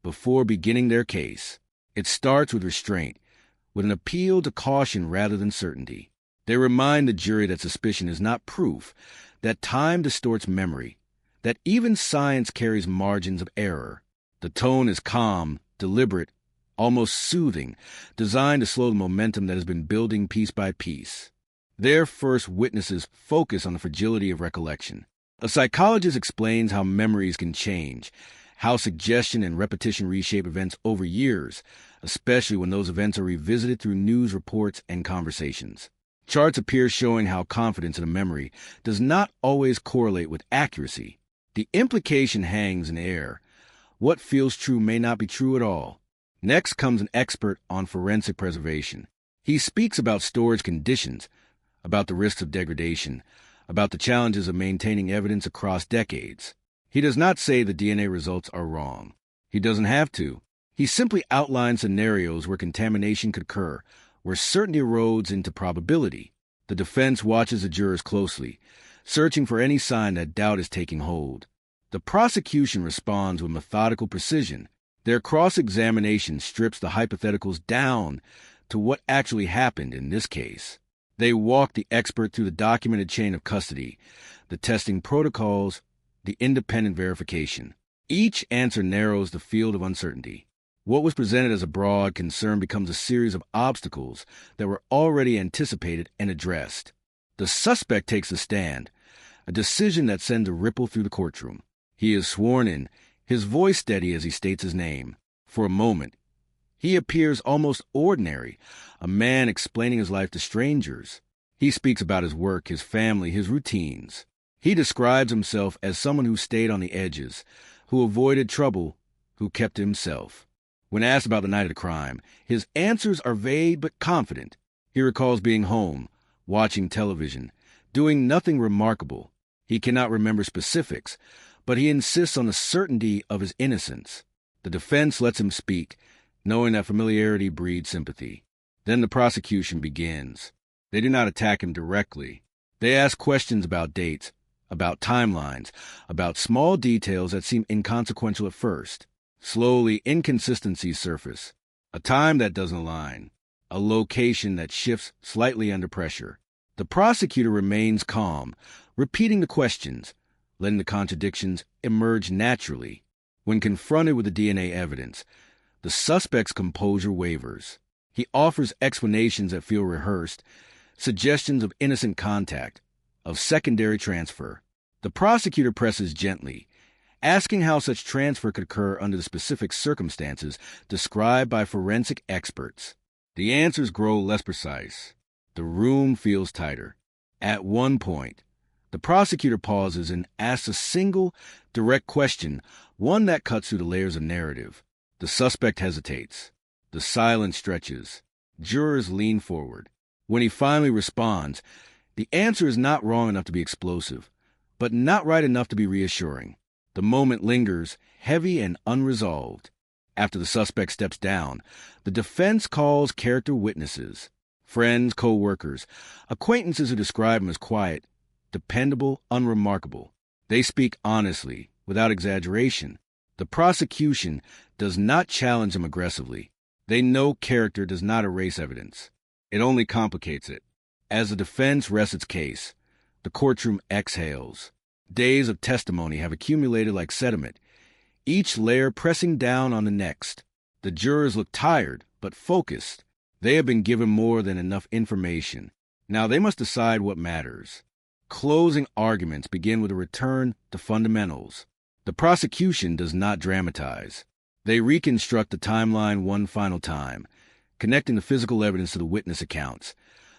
before beginning their case. It starts with restraint, with an appeal to caution rather than certainty. They remind the jury that suspicion is not proof, that time distorts memory, that even science carries margins of error. The tone is calm, deliberate, almost soothing, designed to slow the momentum that has been building piece by piece. Their first witnesses focus on the fragility of recollection. A psychologist explains how memories can change, how suggestion and repetition reshape events over years, especially when those events are revisited through news reports and conversations. Charts appear showing how confidence in a memory does not always correlate with accuracy. The implication hangs in the air. What feels true may not be true at all. Next comes an expert on forensic preservation. He speaks about storage conditions, about the risks of degradation, about the challenges of maintaining evidence across decades. He does not say the DNA results are wrong. He doesn't have to. He simply outlines scenarios where contamination could occur, where certainty erodes into probability. The defense watches the jurors closely, searching for any sign that doubt is taking hold. The prosecution responds with methodical precision. Their cross-examination strips the hypotheticals down to what actually happened in this case. They walk the expert through the documented chain of custody, the testing protocols, the independent verification. Each answer narrows the field of uncertainty. What was presented as a broad concern becomes a series of obstacles that were already anticipated and addressed. The suspect takes a stand, a decision that sends a ripple through the courtroom. He is sworn in, his voice steady as he states his name. For a moment, he appears almost ordinary, a man explaining his life to strangers. He speaks about his work, his family, his routines. He describes himself as someone who stayed on the edges, who avoided trouble, who kept to himself. When asked about the night of the crime, his answers are vague but confident. He recalls being home, watching television, doing nothing remarkable. He cannot remember specifics, but he insists on the certainty of his innocence. The defense lets him speak, knowing that familiarity breeds sympathy. Then the prosecution begins. They do not attack him directly. They ask questions about dates, about timelines, about small details that seem inconsequential at first. Slowly, inconsistencies surface. a time that doesn't align, a location that shifts slightly under pressure. The prosecutor remains calm, repeating the questions, letting the contradictions emerge naturally. When confronted with the DNA evidence, the suspect's composure wavers. He offers explanations that feel rehearsed, suggestions of innocent contact, of secondary transfer. The prosecutor presses gently, asking how such transfer could occur under the specific circumstances described by forensic experts. The answers grow less precise. The room feels tighter. At one point, the prosecutor pauses and asks a single, direct question, one that cuts through the layers of narrative. The suspect hesitates. The silence stretches. Jurors lean forward. When he finally responds, the answer is not wrong enough to be explosive, but not right enough to be reassuring. The moment lingers, heavy and unresolved. After the suspect steps down, the defense calls character witnesses, friends, co-workers, acquaintances who describe him as quiet, dependable, unremarkable. They speak honestly, without exaggeration. The prosecution does not challenge them aggressively. They know character does not erase evidence. It only complicates it. As the defense rests its case, the courtroom exhales. Days of testimony have accumulated like sediment, each layer pressing down on the next. The jurors look tired, but focused. They have been given more than enough information. Now they must decide what matters. Closing arguments begin with a return to fundamentals. The prosecution does not dramatize. They reconstruct the timeline one final time, connecting the physical evidence to the witness accounts,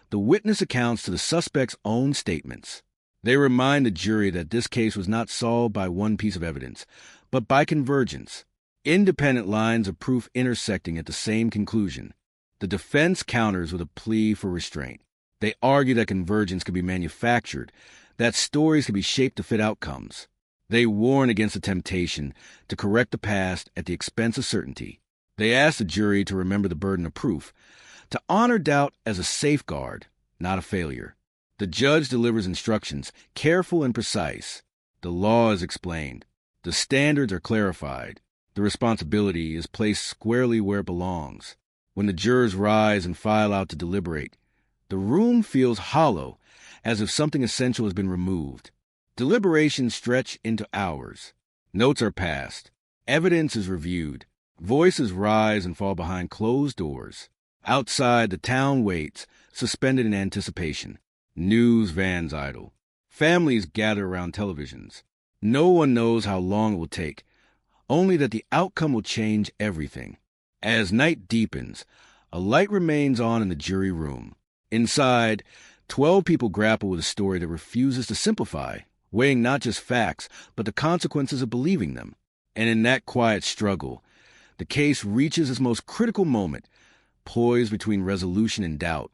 the witness accounts to the suspect's own statements. They remind the jury that this case was not solved by one piece of evidence, but by convergence, independent lines of proof intersecting at the same conclusion. The defense counters with a plea for restraint. They argue that convergence can be manufactured, that stories can be shaped to fit outcomes. They warn against the temptation to correct the past at the expense of certainty. They ask the jury to remember the burden of proof, to honor doubt as a safeguard, not a failure. The judge delivers instructions, careful and precise. The law is explained. The standards are clarified. The responsibility is placed squarely where it belongs. When the jurors rise and file out to deliberate, the room feels hollow, as if something essential has been removed. Deliberations stretch into hours. Notes are passed. Evidence is reviewed. Voices rise and fall behind closed doors. Outside, the town waits, suspended in anticipation. News vans idle. Families gather around televisions. No one knows how long it will take, only that the outcome will change everything. As night deepens, a light remains on in the jury room. Inside, 12 people grapple with a story that refuses to simplify, weighing not just facts, but the consequences of believing them. And in that quiet struggle, the case reaches its most critical moment, poised between resolution and doubt,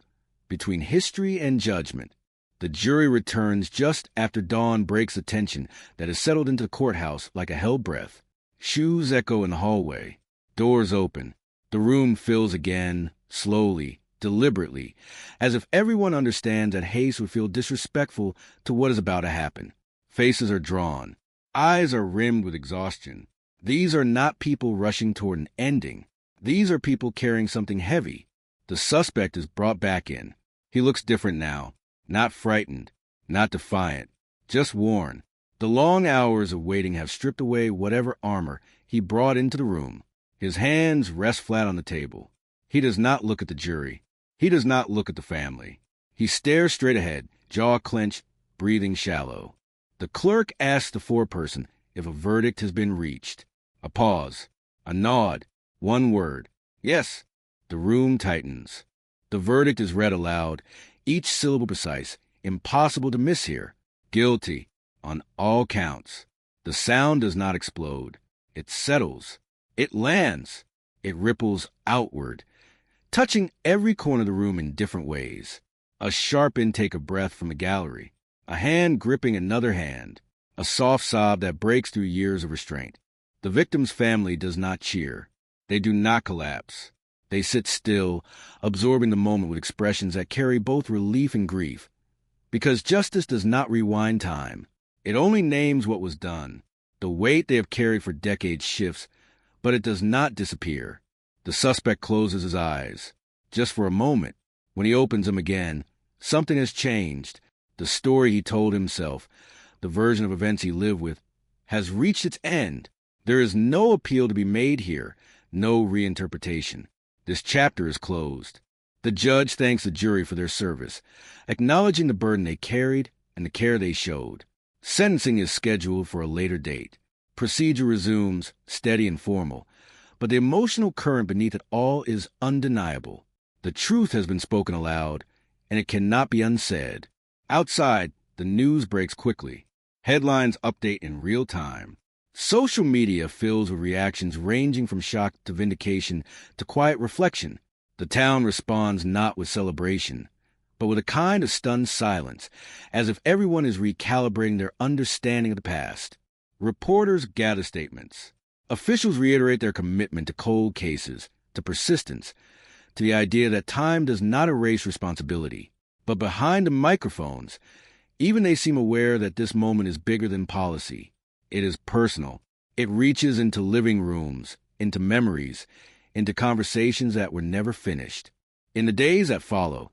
between history and judgment. The jury returns just after dawn breaks the tension that has settled into the courthouse like a held breath. Shoes echo in the hallway. Doors open. The room fills again, slowly, deliberately, as if everyone understands that haste would feel disrespectful to what is about to happen. Faces are drawn. Eyes are rimmed with exhaustion. These are not people rushing toward an ending. These are people carrying something heavy. The suspect is brought back in. He looks different now. Not frightened, not defiant, just worn. The long hours of waiting have stripped away whatever armor he brought into the room. His hands rest flat on the table. He does not look at the jury. He does not look at the family. He stares straight ahead, jaw clenched, breathing shallow. The clerk asks the foreperson if a verdict has been reached. A pause, a nod, one word. Yes. The room tightens. The verdict is read aloud, each syllable precise, impossible to miss here. Guilty, on all counts. The sound does not explode. It settles. It lands. It ripples outward, touching every corner of the room in different ways. A sharp intake of breath from the gallery. A hand gripping another hand. A soft sob that breaks through years of restraint. The victim's family does not cheer. They do not collapse. They sit still, absorbing the moment with expressions that carry both relief and grief. Because justice does not rewind time. It only names what was done. The weight they have carried for decades shifts, but it does not disappear. The The suspect closes his eyes. Just for a moment. When he opens them again, something has changed. The story he told himself, the version of events he lived with, has reached its end. There is no appeal to be made here, no reinterpretation. This chapter is closed. The judge thanks the jury for their service, acknowledging the burden they carried and the care they showed. Sentencing is scheduled for a later date. Procedure resumes, steady and formal, but the emotional current beneath it all is undeniable. The truth has been spoken aloud, and it cannot be unsaid. Outside, the news breaks quickly. Headlines update in real time. Social media fills with reactions ranging from shock to vindication to quiet reflection. The town responds not with celebration, but with a kind of stunned silence, as if everyone is recalibrating their understanding of the past. Reporters gather statements. Officials reiterate their commitment to cold cases, to persistence, to the idea that time does not erase responsibility. But behind the microphones, even they seem aware that this moment is bigger than policy. It is personal. It reaches into living rooms, into memories, into conversations that were never finished. In the days that follow,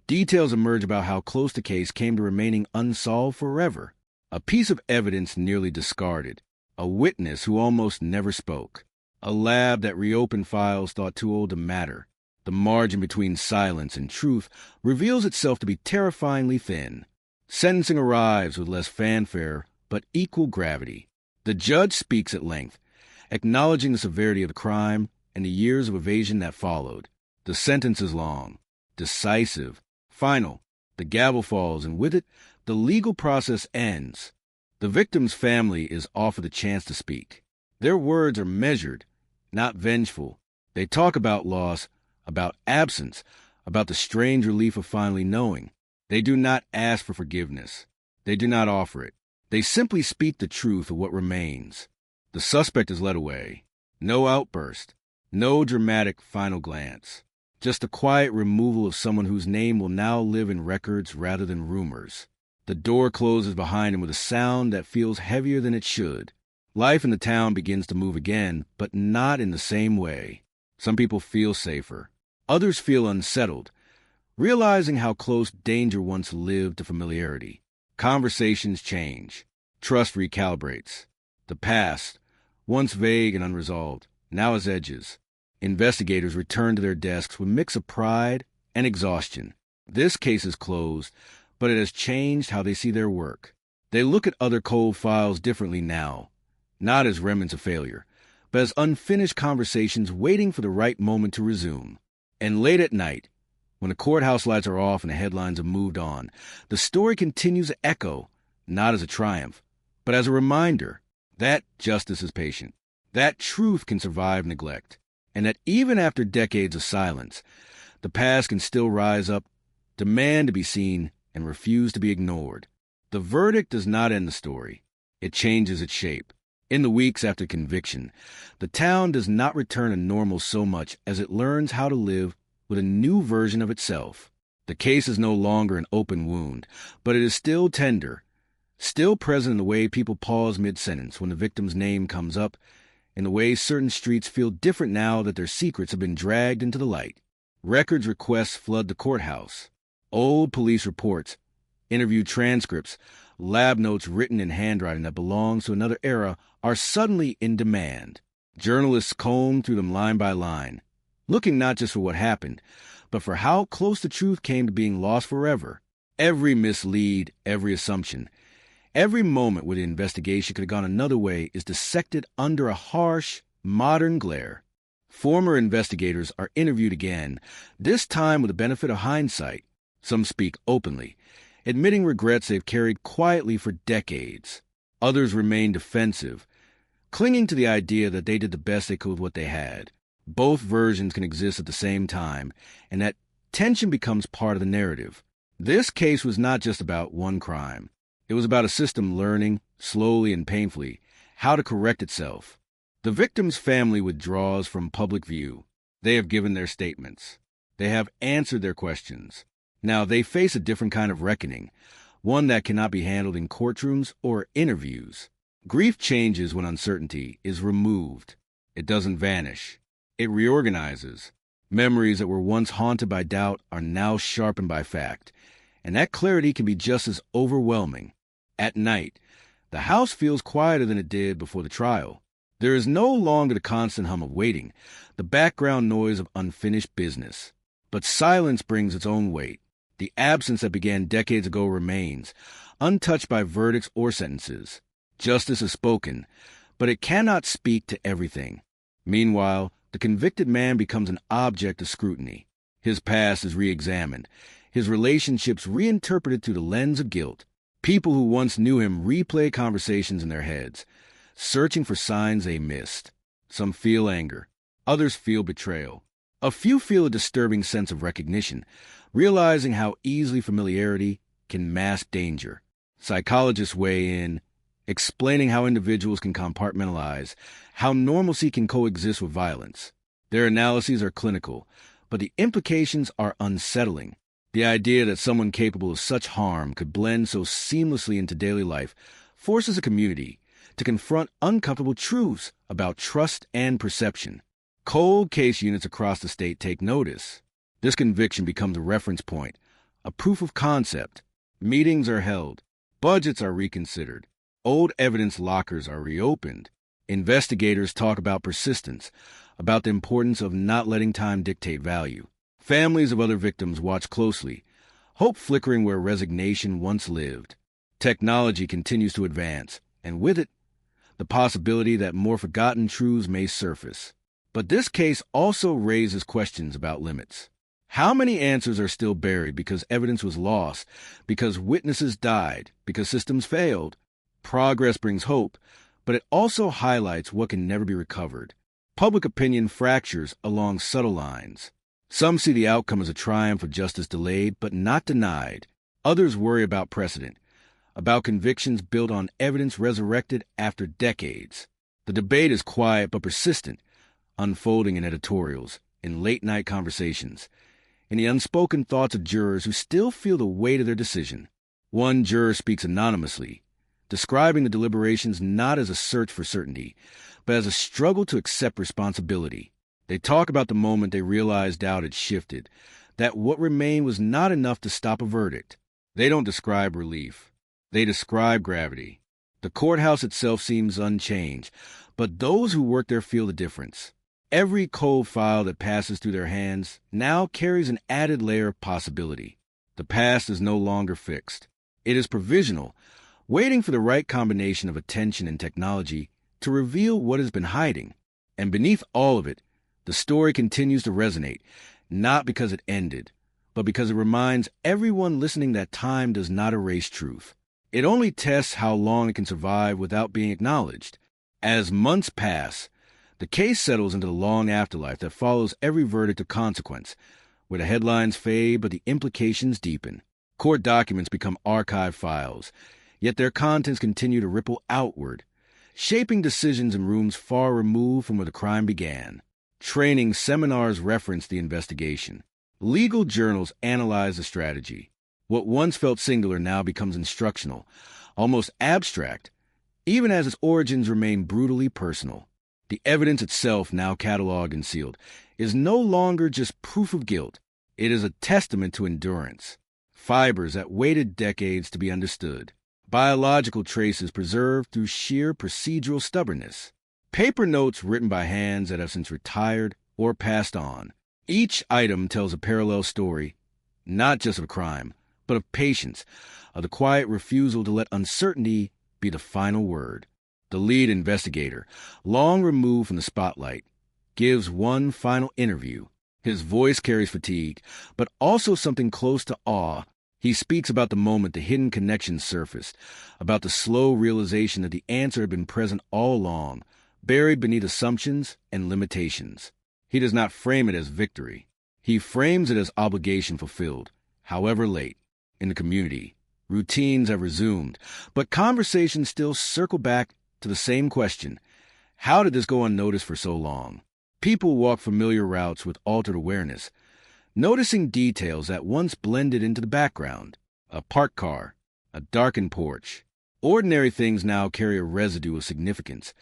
details emerge about how close the case came to remaining unsolved forever. A piece of evidence nearly discarded. A witness who almost never spoke. A lab that reopened files thought too old to matter. The margin between silence and truth reveals itself to be terrifyingly thin. Sentencing arrives with less fanfare, but equal gravity. The judge speaks at length, acknowledging the severity of the crime and the years of evasion that followed. The sentence is long, decisive, final. The gavel falls, and with it, the legal process ends. The victim's family is offered the chance to speak. Their words are measured, not vengeful. They talk about loss, about absence, about the strange relief of finally knowing. They do not ask for forgiveness. They do not offer it. They simply speak the truth of what remains. The suspect is led away. No outburst. No dramatic final glance. Just the quiet removal of someone whose name will now live in records rather than rumors. The door closes behind him with a sound that feels heavier than it should. Life in the town begins to move again, but not in the same way. Some people feel safer. Others feel unsettled, realizing how close danger once lived to familiarity. Conversations change. Trust recalibrates. The past, once vague and unresolved, now has edges. Investigators return to their desks with a mix of pride and exhaustion. This case is closed, but it has changed how they see their work. They look at other cold files differently now, not as remnants of failure, but as unfinished conversations waiting for the right moment to resume. And late at night, when the courthouse lights are off and the headlines have moved on, the story continues to echo, not as a triumph, but as a reminder that justice is patient, that truth can survive neglect, and that even after decades of silence, the past can still rise up, demand to be seen, and refuse to be ignored. The verdict does not end the story. It changes its shape. In the weeks after conviction, the town does not return to normal so much as it learns how to live with a new version of itself. The case is no longer an open wound, but it is still tender, still present in the way people pause mid-sentence when the victim's name comes up, in the way certain streets feel different now that their secrets have been dragged into the light. Records requests flood the courthouse. Old police reports, interview transcripts, lab notes written in handwriting that belongs to another era are suddenly in demand. Journalists comb through them line by line, looking not just for what happened, but for how close the truth came to being lost forever. Every mislead, every assumption, every moment where the investigation could have gone another way is dissected under a harsh, modern glare. Former investigators are interviewed again, this time with the benefit of hindsight. Some speak openly, admitting regrets they've carried quietly for decades. Others remain defensive, clinging to the idea that they did the best they could with what they had. Both versions can exist at the same time, and that tension becomes part of the narrative. This case was not just about one crime. It was about a system learning, slowly and painfully, how to correct itself. The victim's family withdraws from public view. They have given their statements. They have answered their questions. Now they face a different kind of reckoning, one that cannot be handled in courtrooms or interviews. Grief changes when uncertainty is removed. It doesn't vanish. It reorganizes. Memories that were once haunted by doubt are now sharpened by fact. And that clarity can be just as overwhelming. At night, the house feels quieter than it did before the trial. There is no longer the constant hum of waiting, the background noise of unfinished business. But silence brings its own weight. The absence that began decades ago remains, untouched by verdicts or sentences. Justice is spoken, but it cannot speak to everything. Meanwhile, the convicted man becomes an object of scrutiny. His past is re-examined, his relationships reinterpreted through the lens of guilt. People who once knew him replay conversations in their heads, searching for signs they missed. Some feel anger, others feel betrayal. A few feel a disturbing sense of recognition, realizing how easily familiarity can mask danger. Psychologists weigh in, explaining how individuals can compartmentalize, how normalcy can coexist with violence. Their analyses are clinical, but the implications are unsettling. The idea that someone capable of such harm could blend so seamlessly into daily life forces a community to confront uncomfortable truths about trust and perception. Cold case units across the state take notice. This conviction becomes a reference point, a proof of concept. Meetings are held. Budgets are reconsidered. Old evidence lockers are reopened. Investigators talk about persistence, about the importance of not letting time dictate value. Families of other victims watch closely, hope flickering where resignation once lived. Technology continues to advance, and with it, the possibility that more forgotten truths may surface. But this case also raises questions about limits. How many answers are still buried because evidence was lost, because witnesses died, because systems failed? Progress brings hope, but it also highlights what can never be recovered. Public opinion fractures along subtle lines. Some see the outcome as a triumph of justice delayed but not denied. Others worry about precedent, about convictions built on evidence resurrected after decades. The debate is quiet but persistent, unfolding in editorials, in late-night conversations, in the unspoken thoughts of jurors who still feel the weight of their decision. One juror speaks anonymously, describing the deliberations not as a search for certainty, but as a struggle to accept responsibility. They talk about the moment they realized doubt had shifted, that what remained was not enough to stop a verdict. They don't describe relief. They describe gravity. The courthouse itself seems unchanged, but those who work there feel the difference. Every cold file that passes through their hands now carries an added layer of possibility. The past is no longer fixed. It is provisional, waiting for the right combination of attention and technology to reveal what has been hiding. And beneath all of it, the story continues to resonate, not because it ended, but because it reminds everyone listening that time does not erase truth. It only tests how long it can survive without being acknowledged. As months pass, the case settles into the long afterlife that follows every verdict of consequence, where the headlines fade but the implications deepen. Court documents become archive files, yet their contents continue to ripple outward, shaping decisions in rooms far removed from where the crime began. Training seminars reference the investigation. Legal journals analyze the strategy. What once felt singular now becomes instructional, almost abstract, even as its origins remain brutally personal. The evidence itself, now cataloged and sealed, is no longer just proof of guilt. It is a testament to endurance. Fibers that waited decades to be understood. Biological traces preserved through sheer procedural stubbornness. Paper notes written by hands that have since retired or passed on. Each item tells a parallel story, not just of crime, but of patience, of the quiet refusal to let uncertainty be the final word. The lead investigator, long removed from the spotlight, gives one final interview. His voice carries fatigue, but also something close to awe. He speaks about the moment the hidden connection surfaced, about the slow realization that the answer had been present all along, buried beneath assumptions and limitations. He does not frame it as victory. He frames it as obligation fulfilled, however late. In the community, routines have resumed, but conversations still circle back to the same question: how did this go unnoticed for so long? People walk familiar routes with altered awareness, noticing details that once blended into the background. A parked car, a darkened porch. Ordinary things now carry a residue of significance.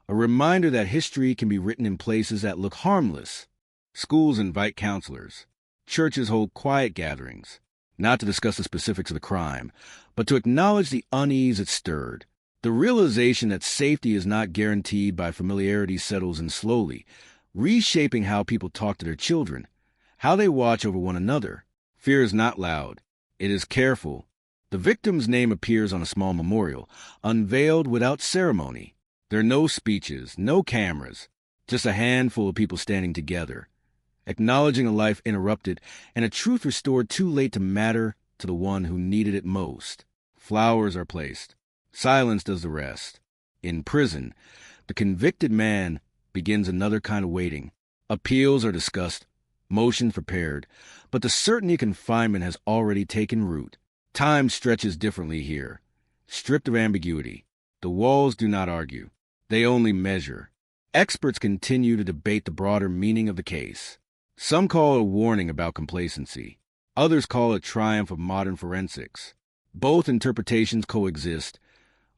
A reminder that history can be written in places that look harmless. Schools invite counselors. Churches hold quiet gatherings, not to discuss the specifics of the crime, but to acknowledge the unease it stirred. The realization that safety is not guaranteed by familiarity settles in slowly, reshaping how people talk to their children, how they watch over one another. Fear is not loud. It is careful. The victim's name appears on a small memorial, unveiled without ceremony. There are no speeches, no cameras, just a handful of people standing together, acknowledging a life interrupted and a truth restored too late to matter to the one who needed it most. Flowers are placed. Silence does the rest. In prison, the convicted man begins another kind of waiting. Appeals are discussed, motions prepared, but the certainty of confinement has already taken root. Time stretches differently here, stripped of ambiguity. The walls do not argue. They only measure. Experts continue to debate the broader meaning of the case. Some call it a warning about complacency. Others call it a triumph of modern forensics. Both interpretations coexist,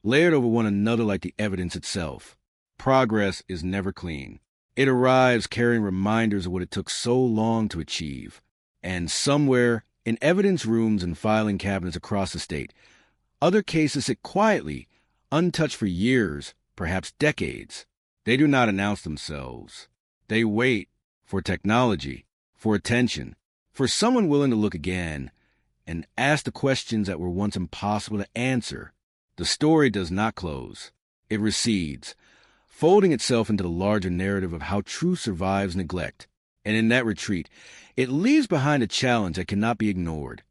layered over one another like the evidence itself. Progress is never clean. It arrives carrying reminders of what it took so long to achieve. And somewhere, in evidence rooms and filing cabinets across the state, other cases sit quietly, untouched for years, perhaps decades. They do not announce themselves. They wait for technology, for attention, for someone willing to look again and ask the questions that were once impossible to answer. The story does not close. It recedes, folding itself into the larger narrative of how truth survives neglect. And in that retreat, it leaves behind a challenge that cannot be ignored.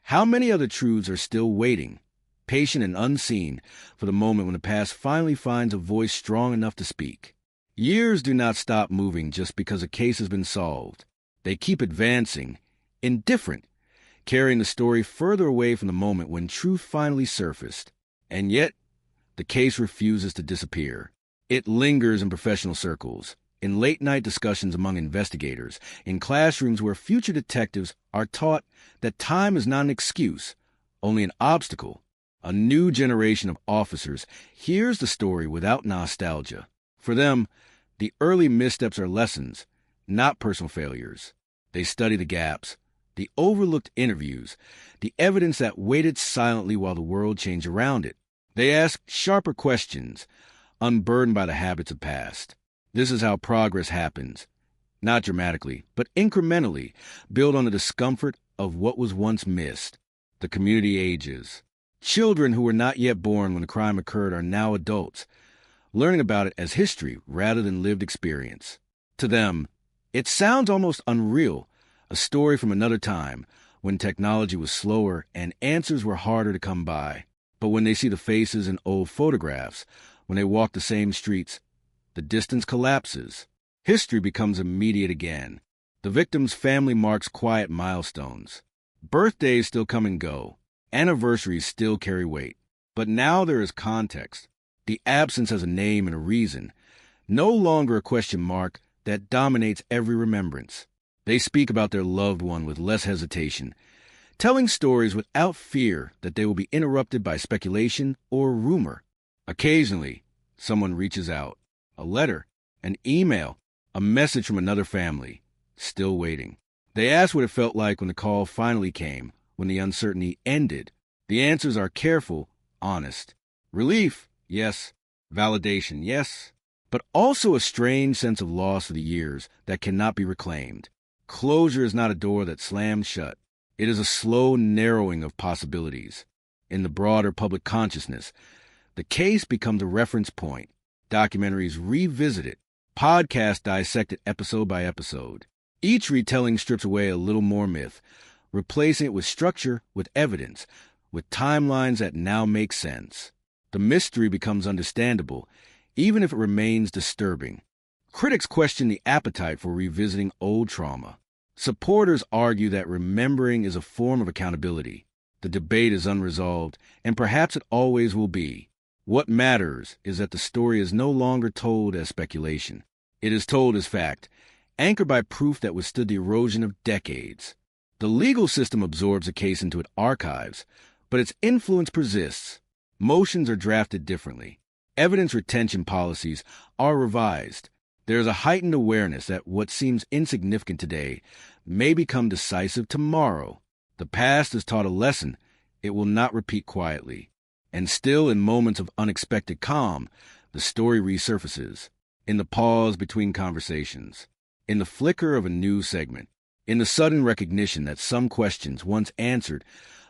How many other truths are still waiting, patient and unseen, for the moment when the past finally finds a voice strong enough to speak? Years do not stop moving just because a case has been solved. They keep advancing, indifferent, carrying the story further away from the moment when truth finally surfaced. And yet, the case refuses to disappear. It lingers in professional circles, in late-night discussions among investigators, in classrooms where future detectives are taught that time is not an excuse, only an obstacle. A new generation of officers hears the story without nostalgia. For them, the early missteps are lessons, not personal failures. They study the gaps, the overlooked interviews, the evidence that waited silently while the world changed around it. They ask sharper questions, unburdened by the habits of past. This is how progress happens. Not dramatically, but incrementally, build on the discomfort of what was once missed. The community ages. Children who were not yet born when the crime occurred are now adults, learning about it as history rather than lived experience. To them, it sounds almost unreal, a story from another time when technology was slower and answers were harder to come by. But when they see the faces in old photographs, when they walk the same streets, the distance collapses. History becomes immediate again. The victim's family marks quiet milestones. Birthdays still come and go. Anniversaries still carry weight. But now there is context. The absence has a name and a reason. No longer a question mark that dominates every remembrance. They speak about their loved one with less hesitation, telling stories without fear that they will be interrupted by speculation or rumor. Occasionally, someone reaches out. A letter, an email, a message from another family, still waiting. They ask what it felt like when the call finally came, when the uncertainty ended. The answers are careful, honest. Relief, yes. Validation, yes. But also a strange sense of loss for the years that cannot be reclaimed. Closure is not a door that slams shut. It is a slow narrowing of possibilities. In the broader public consciousness, the case becomes a reference point. Documentaries revisit it. Podcasts dissect it episode by episode. Each retelling strips away a little more myth, replacing it with structure, with evidence, with timelines that now make sense. The mystery becomes understandable, even if it remains disturbing. Critics question the appetite for revisiting old trauma. Supporters argue that remembering is a form of accountability. The debate is unresolved, and perhaps it always will be. What matters is that the story is no longer told as speculation. It is told as fact, anchored by proof that withstood the erosion of decades. The legal system absorbs a case into its archives, but its influence persists. Motions are drafted differently. Evidence retention policies are revised. There is a heightened awareness that what seems insignificant today may become decisive tomorrow. The past has taught a lesson it will not repeat quietly. And still, in moments of unexpected calm, the story resurfaces. In the pause between conversations, in the flicker of a new segment, in the sudden recognition that some questions once answered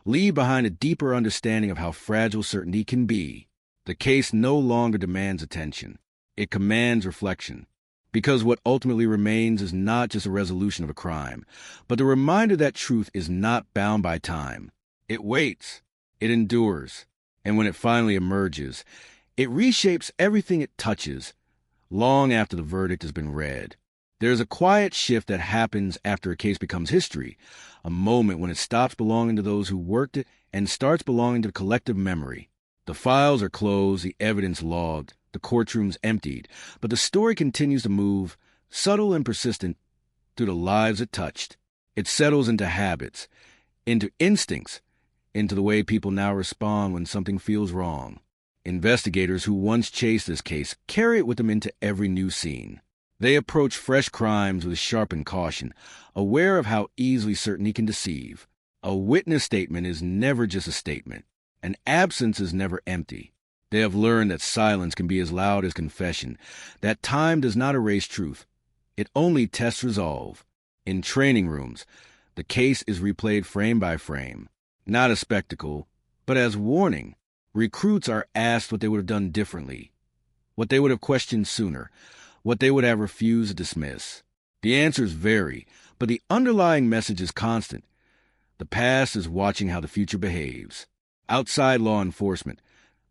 leave behind a deeper understanding of how fragile certainty can be. The case no longer demands attention. It commands reflection. Because what ultimately remains is not just a resolution of a crime, but the reminder that truth is not bound by time. It waits. It endures. And when it finally emerges, it reshapes everything it touches long after the verdict has been read. There's a quiet shift that happens after a case becomes history, a moment when it stops belonging to those who worked it and starts belonging to the collective memory. The files are closed, the evidence logged, the courtrooms emptied, but the story continues to move, subtle and persistent, through the lives it touched. It settles into habits, into instincts, into the way people now respond when something feels wrong. Investigators who once chased this case carry it with them into every new scene. They approach fresh crimes with sharpened caution, aware of how easily certainty can deceive. A witness statement is never just a statement. An absence is never empty. They have learned that silence can be as loud as confession, that time does not erase truth. It only tests resolve. In training rooms, the case is replayed frame by frame, not as spectacle, but as warning. Recruits are asked what they would have done differently, what they would have questioned sooner, what they would have refused to dismiss. The answers vary, but the underlying message is constant. The past is watching how the future behaves. Outside law enforcement,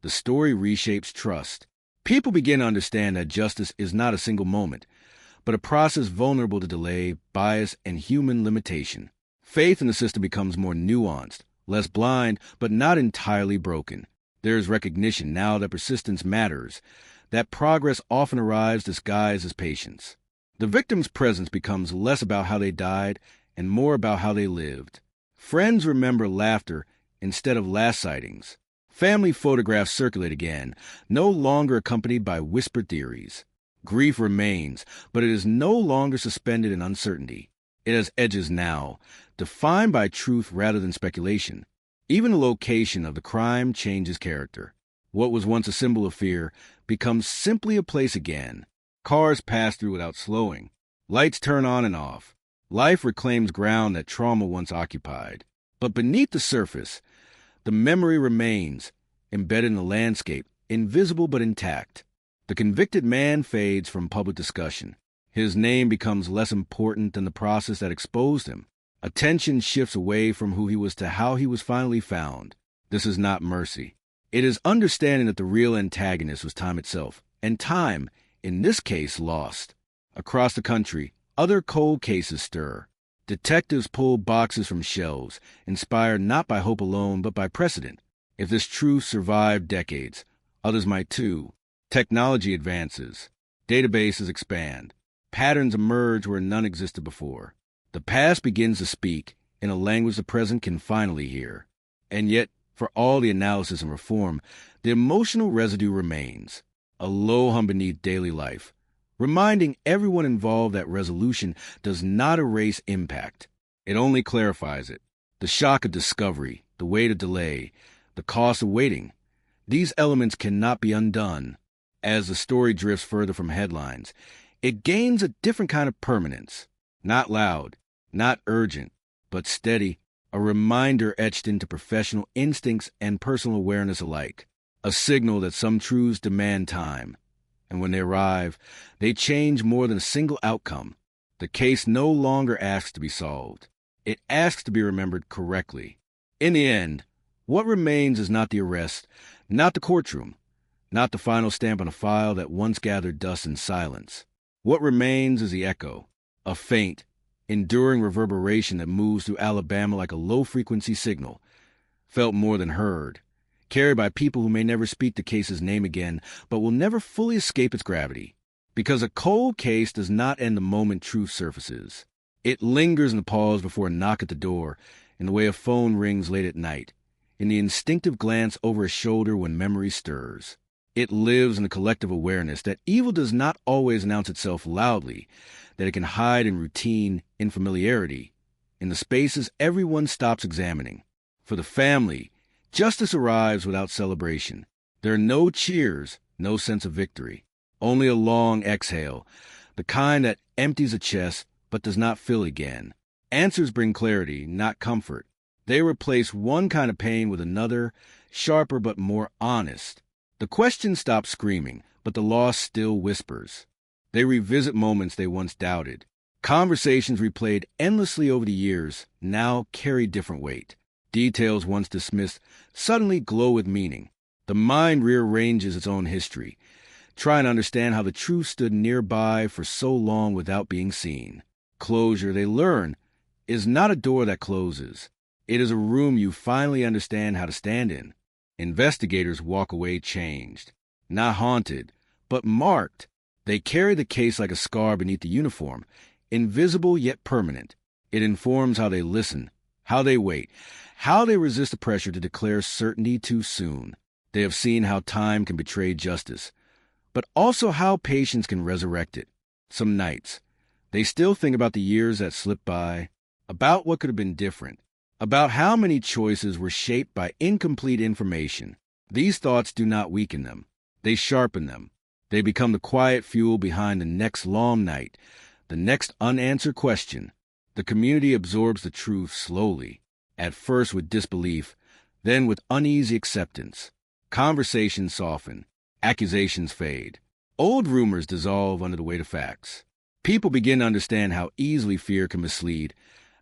the story reshapes trust. People begin to understand that justice is not a single moment, but a process vulnerable to delay, bias, and human limitation. Faith in the system becomes more nuanced, less blind, but not entirely broken. There is recognition now that persistence matters, that progress often arrives disguised as patience. The victim's presence becomes less about how they died and more about how they lived. Friends remember laughter instead of last sightings. Family photographs circulate again, no longer accompanied by whispered theories. Grief remains, but it is no longer suspended in uncertainty. It has edges now, defined by truth rather than speculation. Even the location of the crime changes character. What was once a symbol of fear becomes simply a place again. Cars pass through without slowing. Lights turn on and off. Life reclaims ground that trauma once occupied. But beneath the surface, the memory remains, embedded in the landscape, invisible but intact. The convicted man fades from public discussion. His name becomes less important than the process that exposed him. Attention shifts away from who he was to how he was finally found. This is not mercy. It is understanding that the real antagonist was time itself, and time, in this case, lost. Across the country, other cold cases stir. Detectives pull boxes from shelves, inspired not by hope alone, but by precedent. If this truth survived decades, others might too. Technology advances. Databases expand. Patterns emerge where none existed before. The past begins to speak in a language the present can finally hear. And yet, for all the analysis and reform, the emotional residue remains, a low hum beneath daily life, reminding everyone involved that resolution does not erase impact. It only clarifies it. The shock of discovery, the weight of delay, the cost of waiting, these elements cannot be undone. As the story drifts further from headlines, it gains a different kind of permanence. Not loud, not urgent, but steady, a reminder etched into professional instincts and personal awareness alike. A signal that some truths demand time. And when they arrive, they change more than a single outcome. The case no longer asks to be solved. It asks to be remembered correctly. In the end, what remains is not the arrest, not the courtroom, not the final stamp on a file that once gathered dust in silence. What remains is the echo, a faint, enduring reverberation that moves through Alabama like a low-frequency signal, felt more than heard, carried by people who may never speak the case's name again, but will never fully escape its gravity. Because a cold case does not end the moment truth surfaces. It lingers in the pause before a knock at the door, in the way a phone rings late at night, in the instinctive glance over a shoulder when memory stirs. It lives in the collective awareness that evil does not always announce itself loudly, that it can hide in routine, in familiarity, in the spaces everyone stops examining. For the family, justice arrives without celebration. There are no cheers, no sense of victory, only a long exhale, the kind that empties a chest but does not fill again. Answers bring clarity, not comfort. They replace one kind of pain with another, sharper but more honest. The questions stop screaming, but the loss still whispers. They revisit moments they once doubted. Conversations replayed endlessly over the years now carry different weight. Details once dismissed suddenly glow with meaning. The mind rearranges its own history, trying to understand how the truth stood nearby for so long without being seen. Closure, they learn, is not a door that closes. It is a room you finally understand how to stand in. Investigators walk away changed, not haunted, but marked. They carry the case like a scar beneath the uniform, invisible yet permanent. It informs how they listen, how they wait, how they resist the pressure to declare certainty too soon. They have seen how time can betray justice, but also how patience can resurrect it. Some nights, they still think about the years that slipped by, about what could have been different, about how many choices were shaped by incomplete information. These thoughts do not weaken them. They sharpen them. They become the quiet fuel behind the next long night, the next unanswered question. The community absorbs the truth slowly, at first with disbelief, then with uneasy acceptance. Conversations soften. Accusations fade. Old rumors dissolve under the weight of facts. People begin to understand how easily fear can mislead,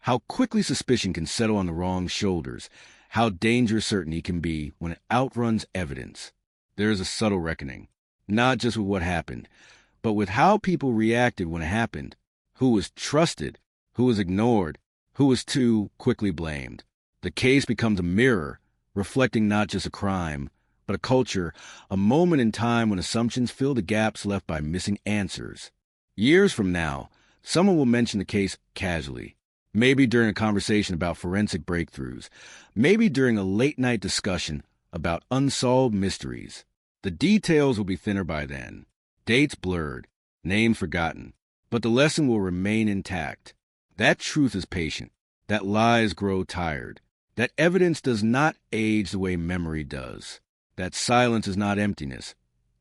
how quickly suspicion can settle on the wrong shoulders, how dangerous certainty can be when it outruns evidence. There is a subtle reckoning, not just with what happened, but with how people reacted when it happened, who was trusted, who was ignored, who was too quickly blamed. The case becomes a mirror, reflecting not just a crime, but a culture, a moment in time when assumptions fill the gaps left by missing answers. Years from now, someone will mention the case casually, maybe during a conversation about forensic breakthroughs, maybe during a late-night discussion about unsolved mysteries. The details will be thinner by then, dates blurred, names forgotten, but the lesson will remain intact. That truth is patient, that lies grow tired, that evidence does not age the way memory does, that silence is not emptiness,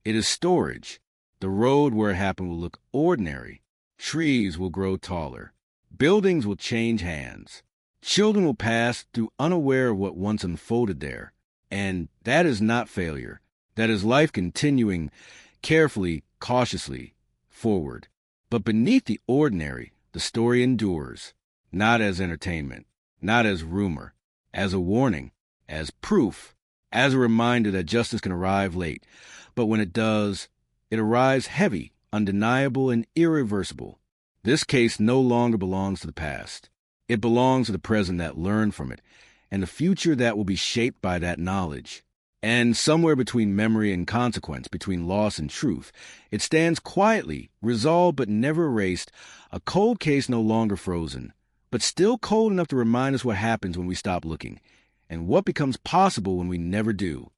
it is storage. The road where it happened will look ordinary. Trees will grow taller. Buildings will change hands. Children will pass through unaware of what once unfolded there. And that is not failure. That is life continuing carefully, cautiously forward. But beneath the ordinary, the story endures, not as entertainment, not as rumor, as a warning, as proof, as a reminder that justice can arrive late. But when it does, it arrives heavy, undeniable, and irreversible. This case no longer belongs to the past. It belongs to the present that learned from it, and the future that will be shaped by that knowledge. And somewhere between memory and consequence, between loss and truth, it stands quietly, resolved but never erased, a cold case no longer frozen, but still cold enough to remind us what happens when we stop looking, and what becomes possible when we never do.